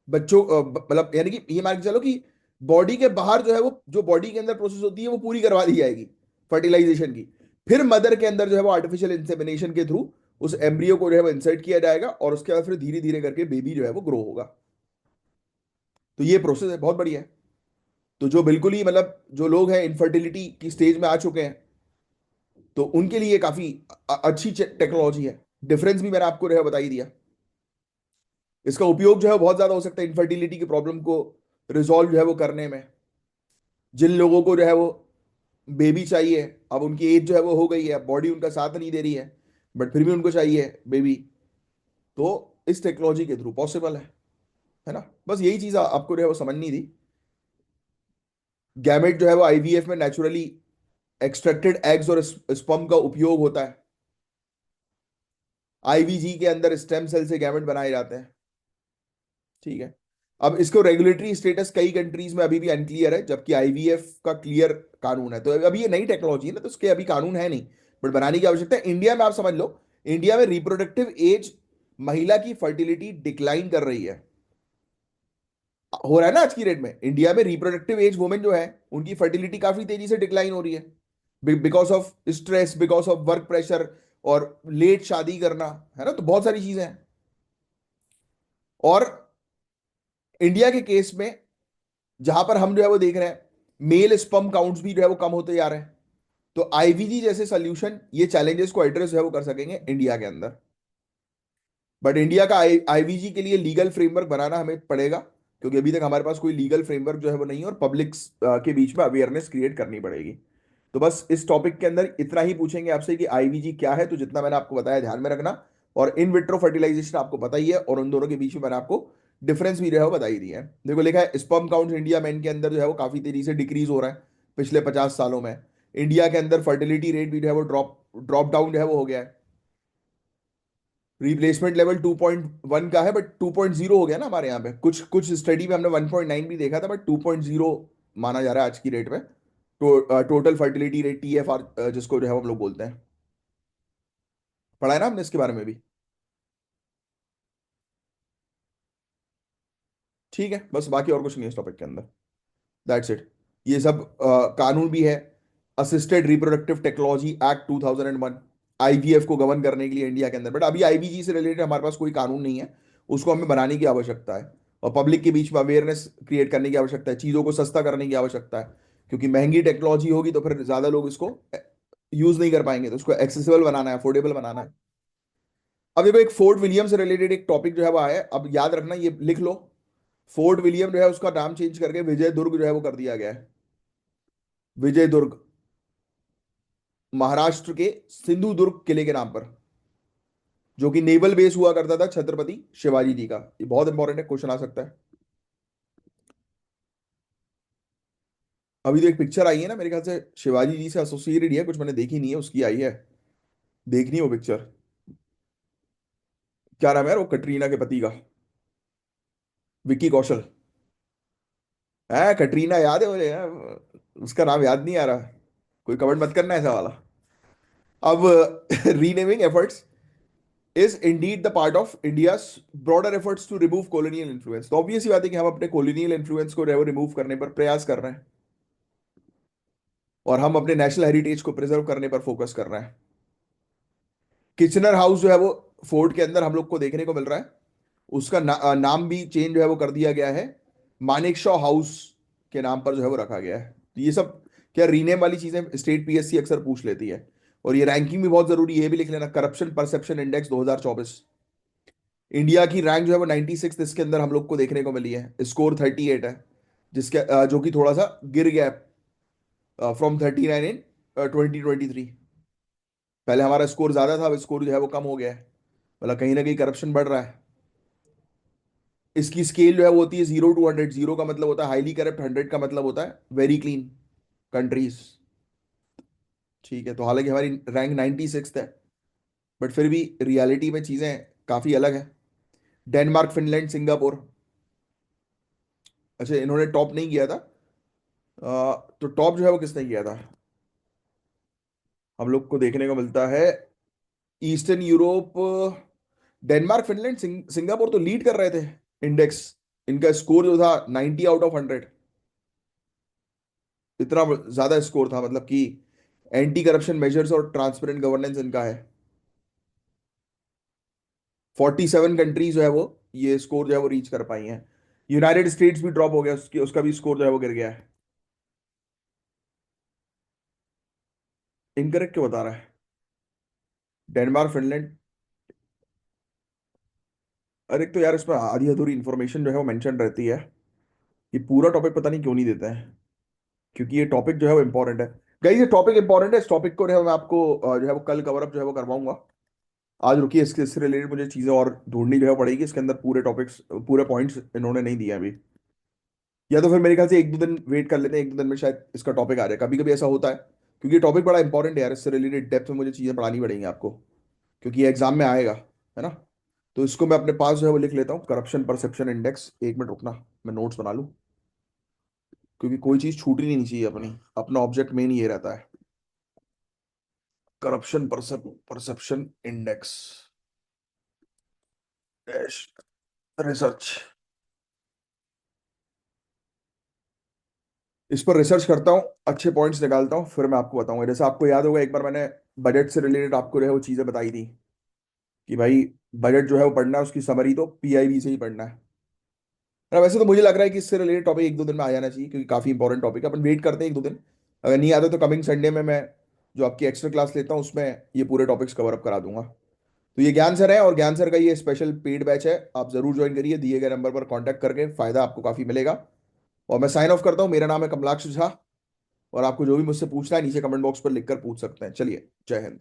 बच्चों मतलब यानी कि ये मान के चलो कि बॉडी के बाहर जो है वो जो बॉडी के अंदर प्रोसेस होती है वो पूरी करवा दी जाएगी फर्टिलाइजेशन की। फिर मदर के अंदर जो है वो आर्टिफिशियल इंसेमिनेशन के थ्रू उस एम्ब्रियो को जो है वो इंसर्ट किया जाएगा, और उसके बाद फिर धीरे धीरे करके बेबी जो है वो ग्रो होगा। तो ये प्रोसेस है, बहुत बढ़िया है। तो जो बिल्कुल ही मतलब जो लोग हैं इनफर्टिलिटी की स्टेज में आ चुके हैं, तो उनके लिए काफी अच्छी टेक्नोलॉजी है। डिफरेंस भी मैंने आपको जो है बता ही दिया। इसका उपयोग जो है बहुत ज्यादा हो सकता है इनफर्टिलिटी की प्रॉब्लम को रिजॉल्व जो है वो करने में। जिन लोगों को जो है वो बेबी चाहिए, अब उनकी एज जो है वो हो गई है, बॉडी उनका साथ नहीं दे रही है, बट फिर भी उनको चाहिए बेबी, तो इस टेक्नोलॉजी के थ्रू पॉसिबल है ना? बस यही चीज आपको जो है वो समझनी थी। गैमेट जो है वो आईवीएफ में नेचुरली एक्सट्रैक्टेड एग्स और स्पर्म का उपयोग होता है। आईवीजी के अंदर स्टेम सेल से गैमेट बनाए जाते हैं। ठीक है? अब इसको रेगुलेटरी स्टेटस कई कंट्रीज में अभी भी अनक्लियर है, जबकि आईवीएफ का क्लियर कानून है। तो अभी ये नई टेक्नोलॉजी है ना, तो उसके अभी कानून है नहीं, बट बनाने की आवश्यकता है। इंडिया में आप समझ लो, इंडिया में रिप्रोडक्टिव एज, महिला की फर्टिलिटी डिक्लाइन कर रही है। हो रहा है ना आज की डेट में इंडिया में रिप्रोडक्टिव एज वुमेन जो है उनकी फर्टिलिटी काफी तेजी से डिक्लाइन हो रही है, because of stress, because of work pressure, और लेट शादी करना, है ना? तो बहुत सारी चीजें हैं। और इंडिया के केस में जहां पर हम जो है वो देख रहे हैं मेल स्पर्म काउंट्स भी जो है वो कम होते जा रहे हैं, तो आईवीजी जैसे सोल्यूशन ये चैलेंजेस को एड्रेस जो है वो कर सकेंगे इंडिया के अंदर। बट इंडिया का आईवीजी के लिए लीगल फ्रेमवर्क बनाना हमें पड़ेगा, क्योंकि अभी तक हमारे पास कोई लीगल फ्रेमवर्क जो है वो नहीं है, और पब्लिक के बीच में अवेयरनेस क्रिएट करनी पड़ेगी। तो बस इस टॉपिक के अंदर इतना ही पूछेंगे आपसे कि आईवीजी क्या है, तो जितना मैंने आपको बताया ध्यान में रखना। और इन विट्रो फर्टिलाइजेशन आपको पता ही है, और उन दोनों के बीच में मैंने आपको डिफरेंस भी जो है वो बता ही दिया है। देखो लिखा है स्पर्म काउंट इंडिया में इनके अंदर जो है वो काफी तेजी से डिक्रीज हो रहा है पिछले 50 सालों में। इंडिया के अंदर फर्टिलिटी रेट भी जो है वो ड्रॉप ड्रॉप डाउन जो है वो हो गया है। रिप्लेसमेंट लेवल 2.1 का है, बट 2.0 हो गया ना हमारे यहाँ पे। कुछ कुछ स्टडी में हमने 1.9 भी देखा था, बट 2.0 माना जा रहा है आज की डेट में। टोटल फर्टिलिटी रेट, टीएफआर जिसको जो है हम लोग बोलते हैं। पढ़ा है ना हमने इसके बारे में भी? ठीक है, बस बाकी और कुछ नहीं है इस टॉपिक के अंदर। That's it. ये सब कानून भी है। Assisted reproductive technology act 2001 IVF को गवर्न करने के लिए इंडिया के अंदर, बट अभी आईवीजी से रिलेटेड हमारे पास कोई कानून नहीं है। उसको हमें बनाने की आवश्यकता है, और पब्लिक के बीच में अवेयरनेस क्रिएट करने की आवश्यकता है, चीज़ों को सस्ता करने की आवश्यकता है। क्योंकि महंगी टेक्नोलॉजी होगी तो फिर ज्यादा लोग इसको यूज नहीं कर पाएंगे, तो उसको एक्सेसिबल बनाना है, अफोर्डेबल बनाना है। अब देखो एक फोर्ट विलियम से रिलेटेड एक टॉपिक जो है वो आया है, अब याद रखना, ये लिख लो। फोर्ट विलियम जो है उसका नाम चेंज करके विजय दुर्ग जो है वो कर दिया गया है। विजय दुर्ग, महाराष्ट्र के सिंधु दुर्ग किले के नाम पर, जो कि नेवल बेस हुआ करता था छत्रपति शिवाजी जी का। ये बहुत इंपॉर्टेंट है, क्वेश्चन आ सकता है। अभी तो एक पिक्चर आई है ना, मेरे ख्याल से शिवाजी जी से एसोसिएटेड ही है कुछ, मैंने देखी नहीं है, उसकी आई है, देखनी है वो पिक्चर। क्या नाम है यार वो कटरीना के पति का? विक्की कौशल। है कटरीना याद है मुझे यार, उसका नाम याद नहीं आ रहा। कोई कमेंट मत करना ऐसा वाला। अब renaming efforts is indeed the part of India's broader efforts to remove colonial influence. तो ऑब्वियस ही बात है कि हम अपने कॉलोनियल इन्फ्लुएंस को रिमूव करने पर प्रयास कर रहे हैं, और हम अपने नेशनल हेरिटेज को प्रिजर्व करने पर फोकस कर रहे हैं। किचनर हाउस जो है वो फोर्ट के अंदर हम लोग को देखने को मिल रहा है, उसका नाम भी चेंज जो है वो कर दिया गया है, मानेकशॉ हाउस के नाम पर जो है वो रखा गया है। तो ये सब क्या रीनेम वाली चीजें स्टेट पीएससी अक्सर पूछ लेती है। और ये रैंकिंग भी बहुत जरूरी है, ये भी लिख लेना, करप्शन परसेप्शन इंडेक्स 2024। इंडिया की रैंक जो है वो 96 इसके अंदर हम लोग को देखने को मिली है, स्कोर 38 है, जिसके जो कि थोड़ा सा गिर गया फ्रॉम 39 इन 2023। पहले हमारा स्कोर ज्यादा था, अब स्कोर जो है वो कम हो गया है, मतलब कहीं ना कहीं करप्शन बढ़ रहा है। इसकी स्केल जो है वो होती है 0 to 100। 0 का मतलब होता है हाईली करप्ट, 100 का मतलब होता है वेरी क्लीन कंट्रीज। ठीक है, तो हालांकि हमारी रैंक 96 है, बट फिर भी रियलिटी में चीजें काफी अलग है। डेनमार्क, फिनलैंड, सिंगापुर, अच्छा इन्होंने टॉप नहीं किया था। तो टॉप जो है वो किसने किया था? हम लोग को देखने को मिलता है eastern Europe, Denmark, Finland, Singapore तो लीड कर रहे थे इंडेक्स। इनका स्कोर जो था 90 आउट ऑफ 100, इतना ज्यादा स्कोर था, मतलब कि एंटी करप्शन मेजर्स और ट्रांसपेरेंट गवर्नेंस इनका है। 47 कंट्रीज जो है वो ये स्कोर जो है वो रीच कर पाई हैं। यूनाइटेड स्टेट्स भी ड्रॉप हो गया, उसकी उसका भी स्कोर जो है वो गिर गया है। इनकरेक्ट क्यों बता रहा है? डेनमार्क, फिनलैंड, अरे एक तो यार इसमें आधी अधूरी इंफॉर्मेशन जो है वो मेंशन रहती है। ये पूरा टॉपिक पता नहीं क्यों नहीं देता है, क्योंकि ये टॉपिक जो है वो इंपॉर्टेंट है। गाइस ये टॉपिक इंपॉर्टेंट है, इस टॉपिक को जो है मैं आपको जो है वो कल कवर अप जो है वो करवाऊंगा। आज रुकिए, इससे रिलेटेड मुझे चीजें और ढूंढनी जो है पड़ेगी, इसके अंदर पूरे टॉपिक्स पूरे पॉइंट्स इन्होंने नहीं दिए अभी। या तो फिर मेरे ख्याल से एक दो दिन वेट कर लेते हैं, एक दो दिन में शायद इसका टॉपिक आ जाए, कभी कभी ऐसा होता है। क्योंकि टॉपिक बड़ा इंपॉर्टेंट है यार, इससे रिलेटेड डेप्थ में मुझे चीजें पढ़ानी पड़ेंगी आपको, क्योंकि ये एग्जाम में आएगा, है ना। तो इसको मैं अपने पास जो है वो लिख लेता हूँ, करप्शन परसेप्शन इंडेक्स। एक मिनट रुकना, मैं नोट्स बना लूँ, क्योंकि कोई चीज छूटनी नहीं चाहिए अपनी, अपना ऑब्जेक्ट मेन ये रहता है। Corruption perception index dash research, इस पर रिसर्च करता हूँ, अच्छे पॉइंट्स निकालता हूँ, फिर मैं आपको बताऊंगा। जैसे आपको याद होगा एक बार मैंने बजट से रिलेटेड आपको जो है वो चीजें बताई थी, कि भाई बजट जो है वो पढ़ना है, उसकी समरी तो पीआईबी से ही पढ़ना है। वैसे तो मुझे लग रहा है कि इससे रिलेटेड टॉपिक एक दो दिन में आ जाना चाहिए, क्योंकि काफी इंपॉर्टेंट टॉपिक है। अपन वेट करते हैं एक दो दिन, अगर नहीं आता तो कमिंग संडे में मैं जो आपकी एक्स्ट्रा क्लास लेता हूँ उसमें ये पूरे टॉपिक्स कवर अप करा दूंगा। तो ये ज्ञान सर है, और ज्ञान सर का ये स्पेशल पेड बैच है, आप जरूर ज्वाइन करिए, दिए गए नंबर पर कॉन्टैक्ट करके, फायदा आपको काफी मिलेगा। और मैं साइन ऑफ करता हूँ, मेरा नाम है कमलाक्ष झा, और आपको जो भी मुझसे पूछना है नीचे कमेंट बॉक्स पर लिखकर पूछ सकते हैं। चलिए, जय हिंद।